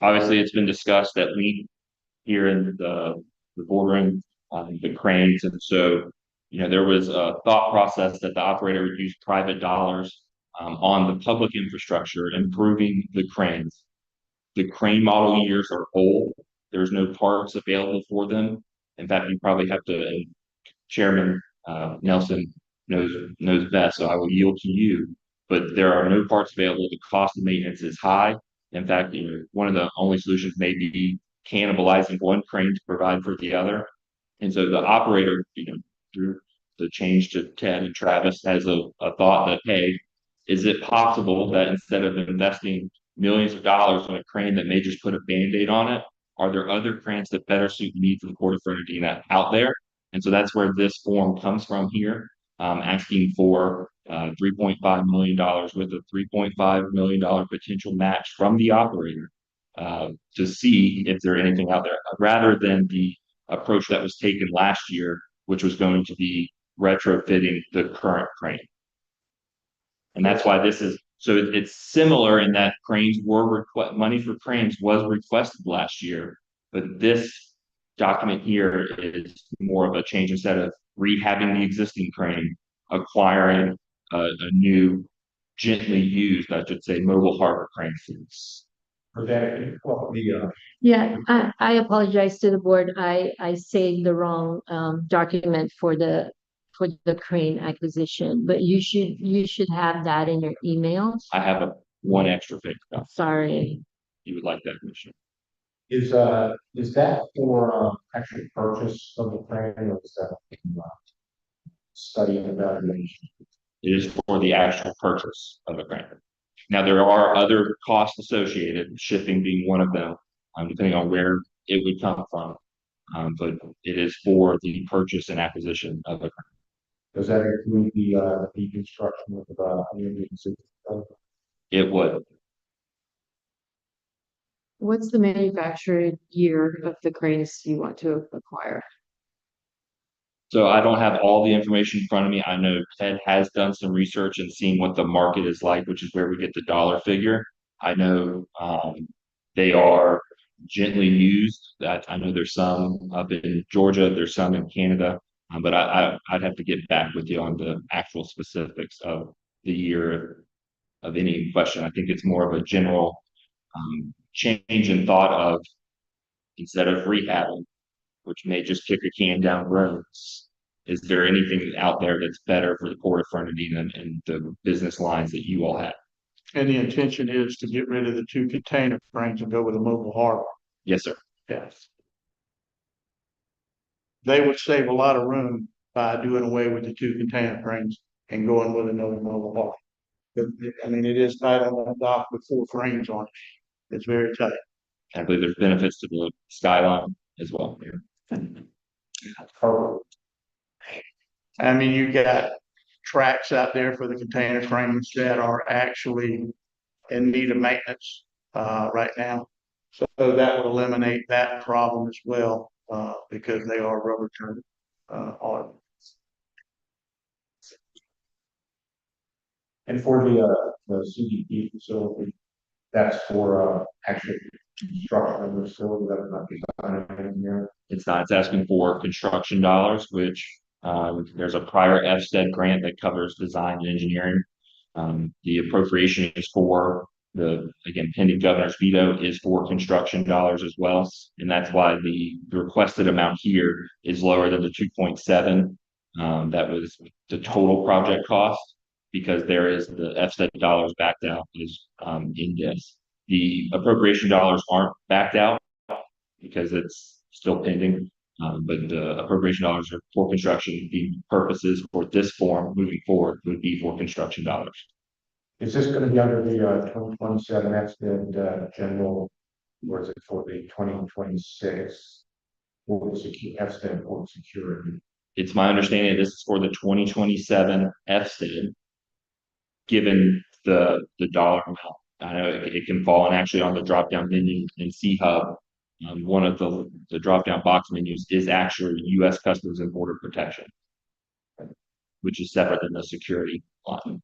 obviously it's been discussed at length here in the boardroom, the cranes, and so there was a thought process that the operator would use private dollars on the public infrastructure, improving the cranes. The crane model years are old. There's no parts available for them. In fact, you probably have to, and Chairman Nelson knows best, so I will yield to you. But there are no parts available. The cost of maintenance is high. In fact, one of the only solutions may be cannibalizing one crane to provide for the other. And so the operator, through the change to Ted and Travis, has a thought that, hey, is it possible that instead of investing millions of dollars on a crane that may just put a Band-Aid on it, are there other cranes that better suit the needs of the Port of Fernandina out there? And so that's where this form comes from here, asking for $3.5 million with a $3.5 million potential match from the operator to see if there's anything out there, rather than the approach that was taken last year, which was going to be retrofitting the current crane. And that's why this is, so it's similar in that money for cranes was requested last year, but this document here is more of a change. Instead of rehabbing the existing crane, acquiring a new, gently used, I should say, mobile harbor crane. For that, well, Yeah, I apologize to the board. I saved the wrong document for the crane acquisition, but you should have that in your emails. I have one extra page. Sorry. You would like that, Commissioner? is that for actual purchase of the crane, or is that study and evaluation? It is for the actual purchase of the crane. Now, there are other costs associated, shipping being one of them, depending on where it would come from. But it is for the purchase and acquisition of a crane. Does that include the deconstruction of the units? It would. What's the manufactured year of the cranes you want to acquire? So I don't have all the information in front of me. I know Ted has done some research and seen what the market is like, which is where we get the dollar figure. I know they are gently used. I know there's some up in Georgia, there's some in Canada, but I'd have to get back with you on the actual specifics of the year of any question. I think it's more of a general change in thought of, instead of rehabbing, which may just kick a can down roads, is there anything out there that's better for the Port of Fernandina and the business lines that you all have? And the intention is to get rid of the 2 container cranes and go with a mobile harbor. Yes, sir. Yes. They would save a lot of room by doing away with the 2 container cranes and going with another mobile harbor. I mean, it is tight on that dock with 4 cranes on it. It's very tight. I believe there's benefits to the skyline as well. I mean, you got tracks out there for the container cranes that are actually in need of maintenance right now. So that would eliminate that problem as well, because they are rubber turned, on. And for the CDP facility, that's for, actually construction of the facility, that's not design and engineering. It's not, it's asking for construction dollars, which, there's a prior FSTED grant that covers design and engineering. The appropriation is for again, pending governor's veto is for construction dollars as well. And that's why the requested amount here is lower than the 2.7. That was the total project cost, because there is the FSTED dollars backed out is, in this. The appropriation dollars aren't backed out because it's still pending. But the appropriation dollars are for construction. The purposes for this form moving forward would be for construction dollars. Is this gonna be under the 2027 accident general, or is it for the 2026? For the accident or security? It's my understanding this is for the 2027 FSTED, given the dollar amount. I know it can fall and actually on the drop down menu in C Hub. One of the drop down box menus is actually U.S. Customs and Border Protection, which is separate than the security line.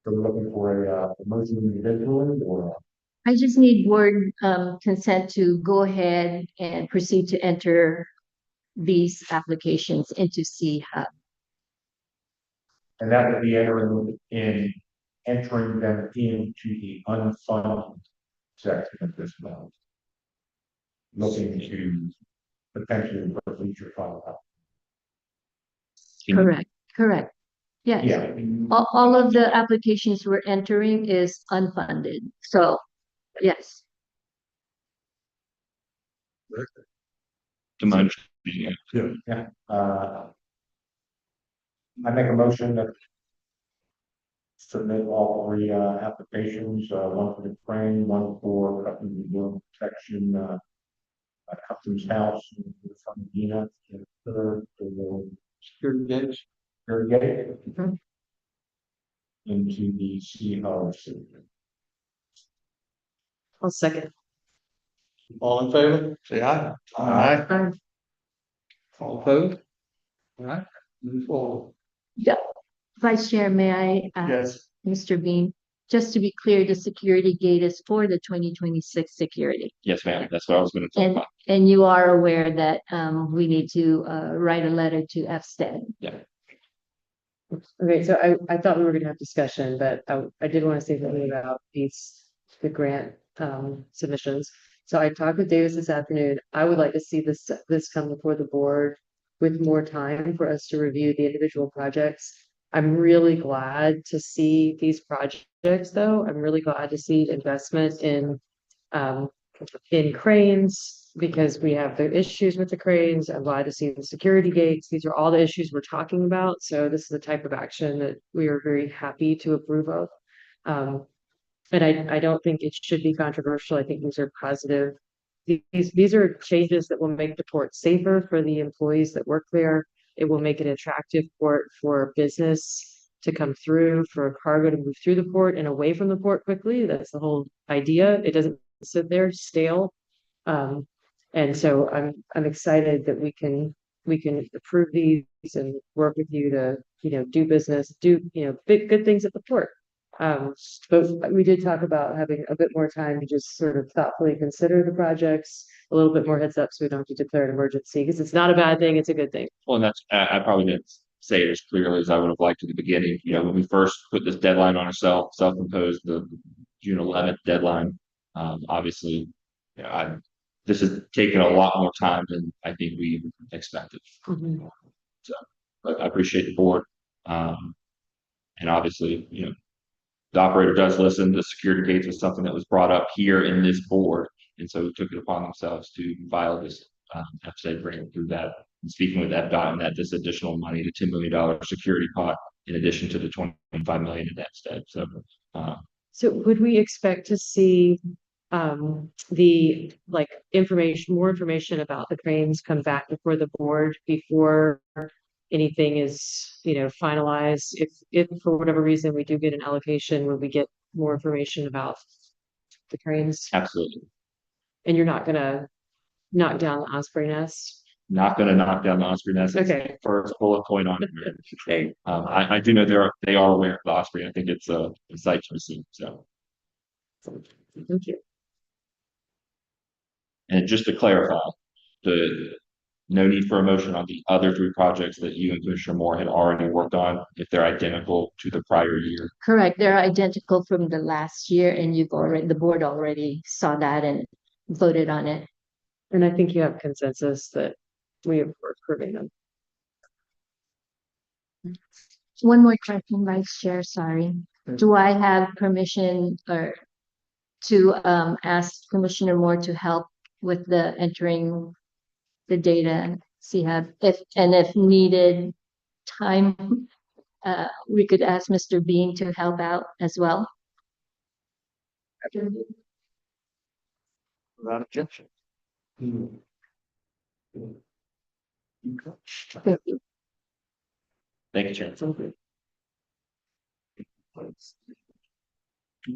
So we're looking for a motion individually or? I just need board consent to go ahead and proceed to enter these applications into C Hub. And that would be entering them into the unfunded section of this bill. Looking to potentially put future fund up. Correct, correct. Yes. Yeah. All of the applications we're entering is unfunded. So, yes. To my understanding, Yeah. I make a motion that submit all three applications, one for the crane, one for customs and protection, customs house from Dina, and third for the Security gates. irrigate Mhm. into the CR. I'll second. All in favor, say aye. Aye. All opposed? All right, move forward. Vice Chair, may I Yes, Mr. Bean, just to be clear, the security gate is for the 2026 security. yes, ma'am. That's what I was going to talk And, about. and you are aware that we need to write a letter to FSTED. Yeah. Okay, so I thought we were gonna have discussion, but I did want to say something about the grant submissions. So I talked with Davis this afternoon. I would like to see this come before the board with more time for us to review the individual projects. I'm really glad to see these projects, though. I'm really glad to see investment in cranes, because we have the issues with the cranes. I'm glad to see the security gates. These are all the issues we're talking about. So this is the type of action that we are very happy to approve of. And I don't think it should be controversial. I think these are positive. These are changes that will make the port safer for the employees that work there. It will make it an attractive port for business to come through, for cargo to move through the port and away from the port quickly. That's the whole idea. It doesn't sit there stale. And so I'm excited that we can approve these and work with you to, do business, do, big, good things at the port. But we did talk about having a bit more time to just sort of thoughtfully consider the projects, a little bit more heads up so we don't have to declare an emergency, because it's not a bad thing, it's a good thing. Well, and I probably didn't say it as clearly as I would have liked at the beginning. When we first put this deadline on ourselves, self-imposed the June 11th deadline. Obviously, this has taken a lot more time than I think we expected. Mhm. So, but I appreciate the board. And obviously, the operator does listen. The security gates was something that was brought up here in this board. And so we took it upon themselves to file this FSA grant through that. And speaking with FDOT, and that this additional money, the $10 million security pot, in addition to the 25 million in FSTED. So, So would we expect to see the more information about the cranes come back before the board before anything is, finalized, if for whatever reason we do get an allocation, when we get more information about the cranes, Absolutely. and you're not gonna knock down the osprey nest. Not gonna knock down the Osprey nest. It's Okay. the first bullet point on it. Okay. I do know they are aware of the Osprey. I think it's a sight to be seen, so. Thank you. And just to clarify, the no need for a motion on the other three projects that you and Commissioner Moore had already worked on, if they're identical to the prior year. Correct. They're identical from the last year and the board already saw that and voted on it. And I think you have consensus that we're approving them. One more question, Vice Chair, sorry. Do I have permission or to ask Commissioner Moore to help with the entering the data? See how, if needed time, we could ask Mr. Bean to help out as well. Without objection. Thank you. Thank you, Chair.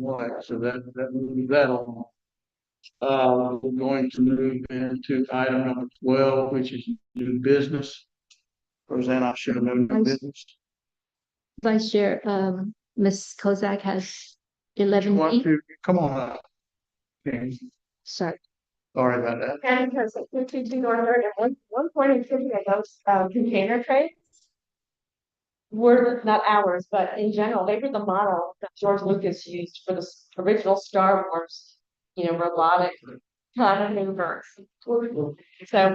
Right, so that moves that on. We're going to move into item number 12, which is new business. Roseanne, I should have known new business. Vice Chair, Ms. Kozak has 11 Want feet. to, come on up. Okay, Sorry. sorry about that. And because at 52 North Third, at one point in fifty of those container trays were not ours, but in general, they were the model that George Lucas used for the original Star Wars, robotic kind of maneuvers. So we'll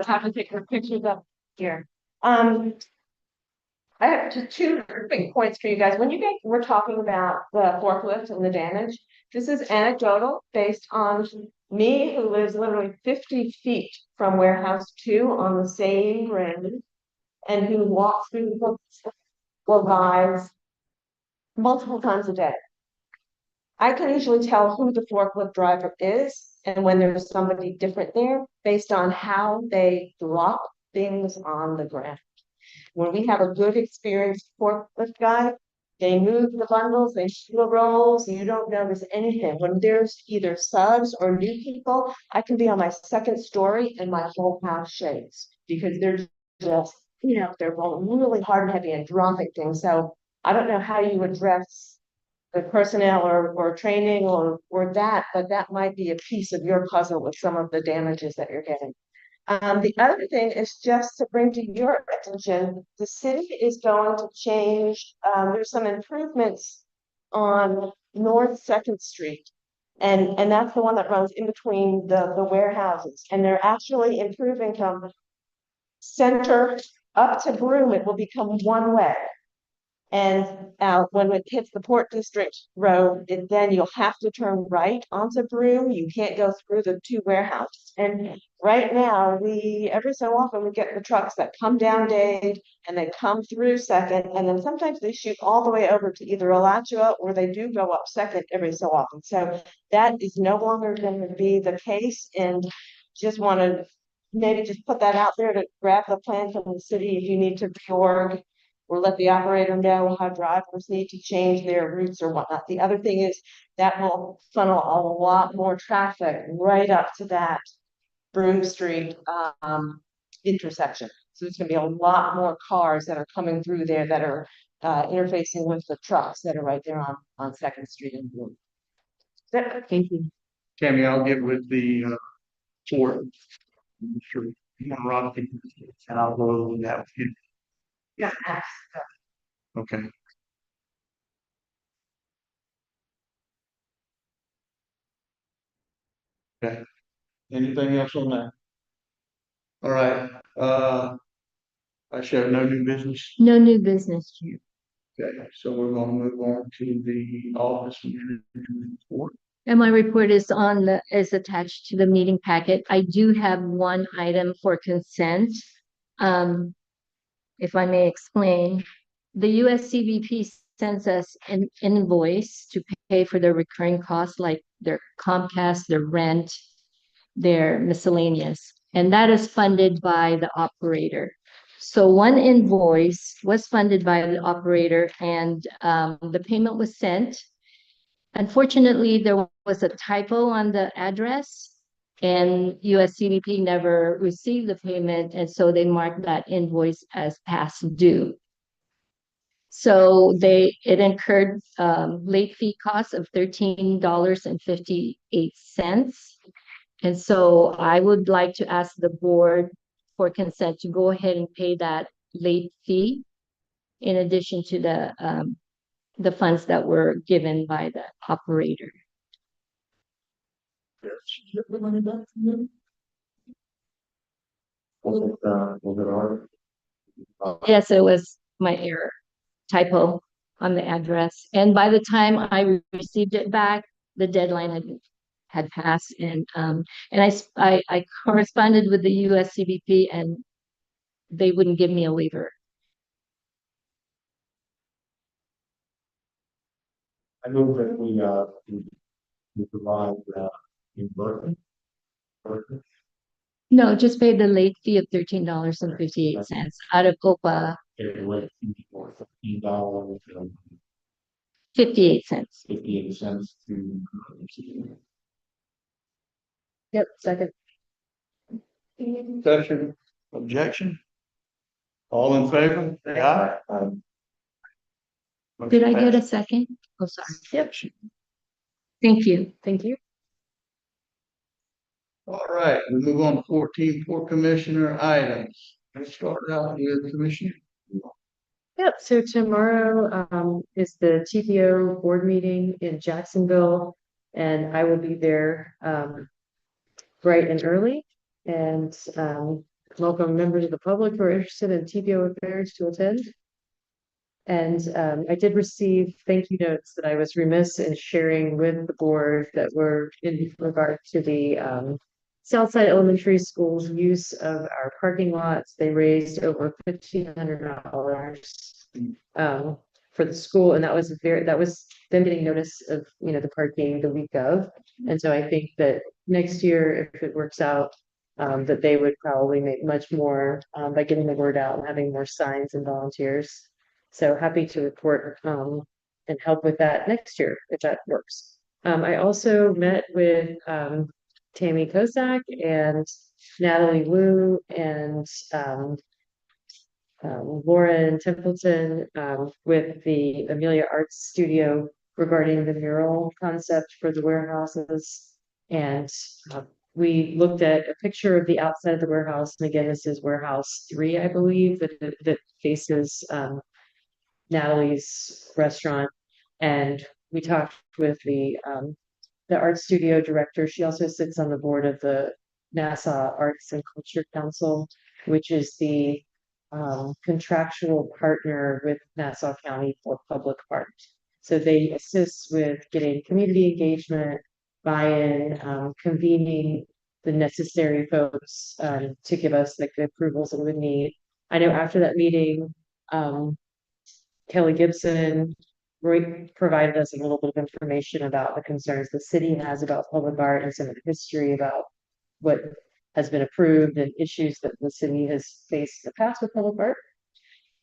have to take our pictures up here. I have two big points for you guys. When you guys were talking about the forklift and the damage, this is anecdotal based on me, who lives literally 50 feet from warehouse 2 on the same road, and who walks through the books or buys multiple times a day. I can usually tell who the forklift driver is and when there's somebody different there based on how they drop things on the ground. When we have a good experienced forklift guy, they move the bundles, they do the rolls, you don't notice anything. When there's either subs or new people, I can be on my second story and my whole house shakes because they're just, they're rolling really hard and heavy and dropping things. So I don't know how you address the personnel or training or that, but that might be a piece of your puzzle with some of the damages that you're getting. The other thing is just to bring to your attention, the city is going to change, there's some improvements on North Second Street. And that's the one that runs in between the warehouses. And they're actually improving from Center up to Broome, it will become one way. And when it hits the Port District Road, then you'll have to turn right onto Broome. You can't go through the two warehouses. And right now, every so often we get the trucks that come down Dade and they come through Second, and then sometimes they shoot all the way over to either Alachua or they do go up Second every so often. So that is no longer going to be the case, and just want to maybe just put that out there to grab the plan from the city if you need to reorg or let the operator know how drivers need to change their routes or whatnot. The other thing is that will funnel a lot more traffic right up to that Broome Street intersection. So there's going to be a lot more cars that are coming through there that are interfacing with the trucks that are right there on Second Street in Broome. Thank you. Tammy, I'll get with the board. Sure. And I'll go over that with you. Yeah. Okay. Okay. Anything else on that? All right, I show no new business. No new business, Chair. Okay, so we're gonna move on to the office management report. And my report is is attached to the meeting packet. I do have one item for consent. If I may explain, the USCBP sends us an invoice to pay for their recurring costs like their Comcast, their rent, their miscellaneous, and that is funded by the operator. So one invoice was funded by the operator and the payment was sent. Unfortunately, there was a typo on the address and USCDP never received the payment, and so they marked that invoice as past due. So it incurred late fee costs of $13.58. And so I would like to ask the board for consent to go ahead and pay that late fee in addition to the funds that were given by the operator. Was it our? Yes, it was my error, typo on the address. And by the time I received it back, the deadline had passed, and I corresponded with the USCBP and they wouldn't give me a waiver. I move that we provide, reimbursement. No, just pay the late fee of $13.58 out of OPA, It was for $15 and 58 cents. 58 cents to. Yep, second. Discussion, objection? All in favor, say aye. Did I get a second? Oh, sorry. Yep, Thank you. thank you. All right, we move on to 14 for commissioner items. Let's start out with Commissioner. Yep, so tomorrow is the TPO board meeting in Jacksonville, and I will be there bright and early. And welcome members of the public who are interested in TPO affairs to attend. And I did receive thank you notes that I was remiss in sharing with the board that were in regard to the Southside Elementary School's use of our parking lots. They raised over $1,500 for the school, and that was them getting notice of the parking the week of. And so I think that next year, if it works out, that they would probably make much more by getting the word out and having more signs and volunteers. So happy to report and help with that next year if that works. I also met with Tammy Kosak and Natalie Wu and Lauren Templeton with the Amelia Arts Studio regarding the mural concept for the warehouses. And we looked at a picture of the outside of the warehouse. And again, this is warehouse 3, I believe, that faces Natalie's restaurant. And we talked with the art studio director. She also sits on the board of the Nassau Arts and Culture Council, which is the contractual partner with Nassau County for public art. So they assist with getting community engagement, buy-in, convening the necessary folks to give us like the approvals that we would need. I know after that meeting, Kelly Gibson provided us a little bit of information about the concerns the city has about public art and some of the history about what has been approved and issues that the city has faced in the past with public art.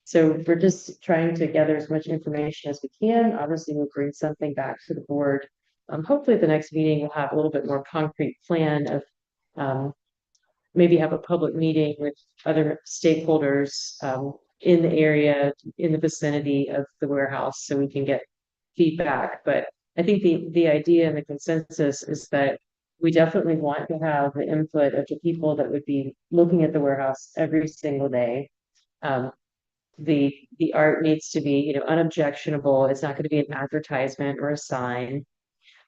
So we're just trying to gather as much information as we can. Obviously, we'll bring something back to the board. Hopefully at the next meeting, we'll have a little bit more concrete plan of maybe have a public meeting with other stakeholders in the area, in the vicinity of the warehouse, so we can get feedback. But I think the idea and the consensus is that we definitely want to have the input of the people that would be looking at the warehouse every single day. The art needs to be, unobjectionable. It's not going to be an advertisement or a sign.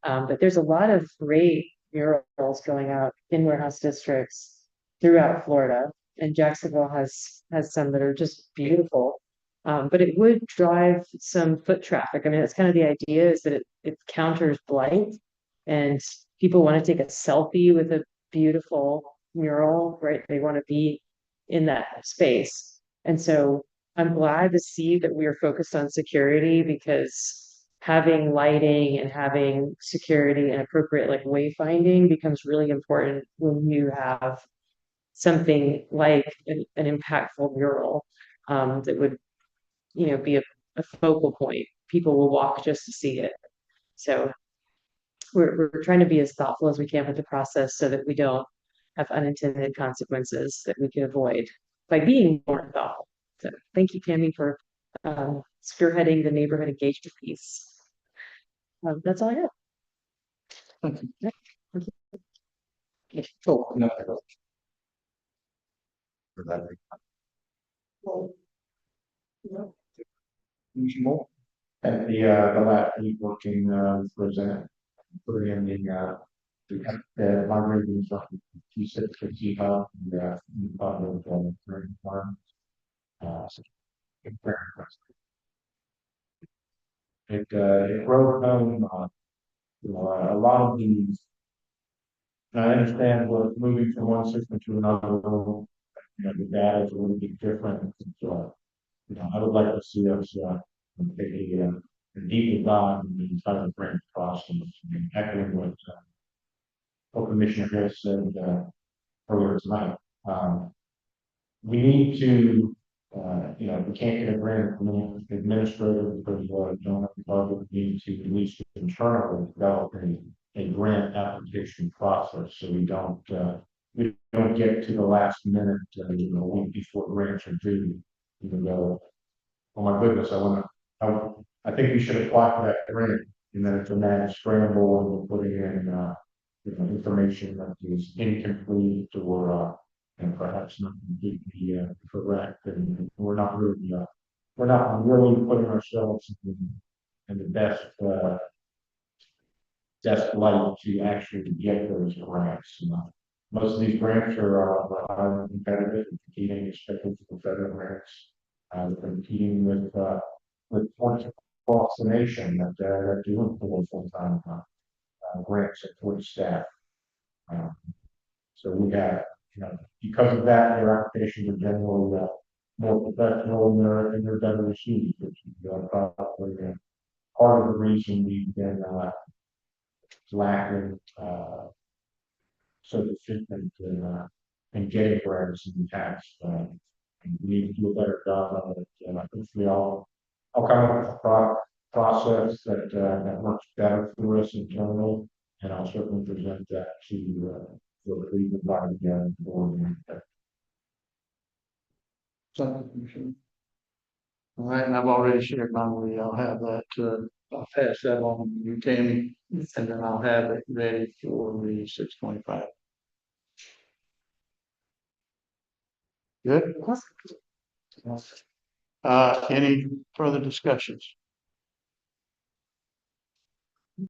But there's a lot of great murals going out in warehouse districts throughout Florida, and Jacksonville has some that are just beautiful. But it would drive some foot traffic. I mean, that's kind of the idea, is that it counters blight, and people want to take a selfie with a beautiful mural, right? They want to be in that space. And so I'm glad to see that we are focused on security, because having lighting and having security and appropriate like wayfinding becomes really important when you have something like an impactful mural, that would, be a focal point. People will walk just to see it. So we're trying to be as thoughtful as we can with the process so that we don't have unintended consequences that we can avoid by being more thoughtful. So thank you, Tammy, for spearheading the neighborhood engagement piece. That's all I have. Oh, no. For that. More. At the last week working, president, putting in the migrating from T6 and, during farm. So, it wrote home, a lot of these. I understand what moving from one system to another, the data is a little bit different. So, I would like to see us, take a deeper dive in the entire grant process, and echoing what Commissioner Harris said, earlier tonight. We need to, we can't get a grant from the administrator because we don't have the budget. We need to at least internally develop a grant application process so we don't get to the last minute, a week before grants are due. Even though, oh my goodness, I think we should apply for that grant, and then it's a mad scramble and we're putting in, information that is incomplete or, and perhaps not completely, correct, and we're not really putting ourselves in the best light to actually get those grants. Most of these grants are highly competitive and competing, especially for federal grants. They're competing with points across the nation that are doing full-time grants and for staff. So we have, because of that, their applications are generally more professional and they're better received, which is probably part of the reason we've been lacking so deficient in getting grants in the past. And we need to do a better job of it. And I think I'll come up with a process that works better for us internally, and I'll certainly present that to the Cleveland body board. All right, and I've already shared mine with you. I'll have that, I'll pass that on to you, Tammy, and then I'll have it ready for the 625. Good? Any further discussions?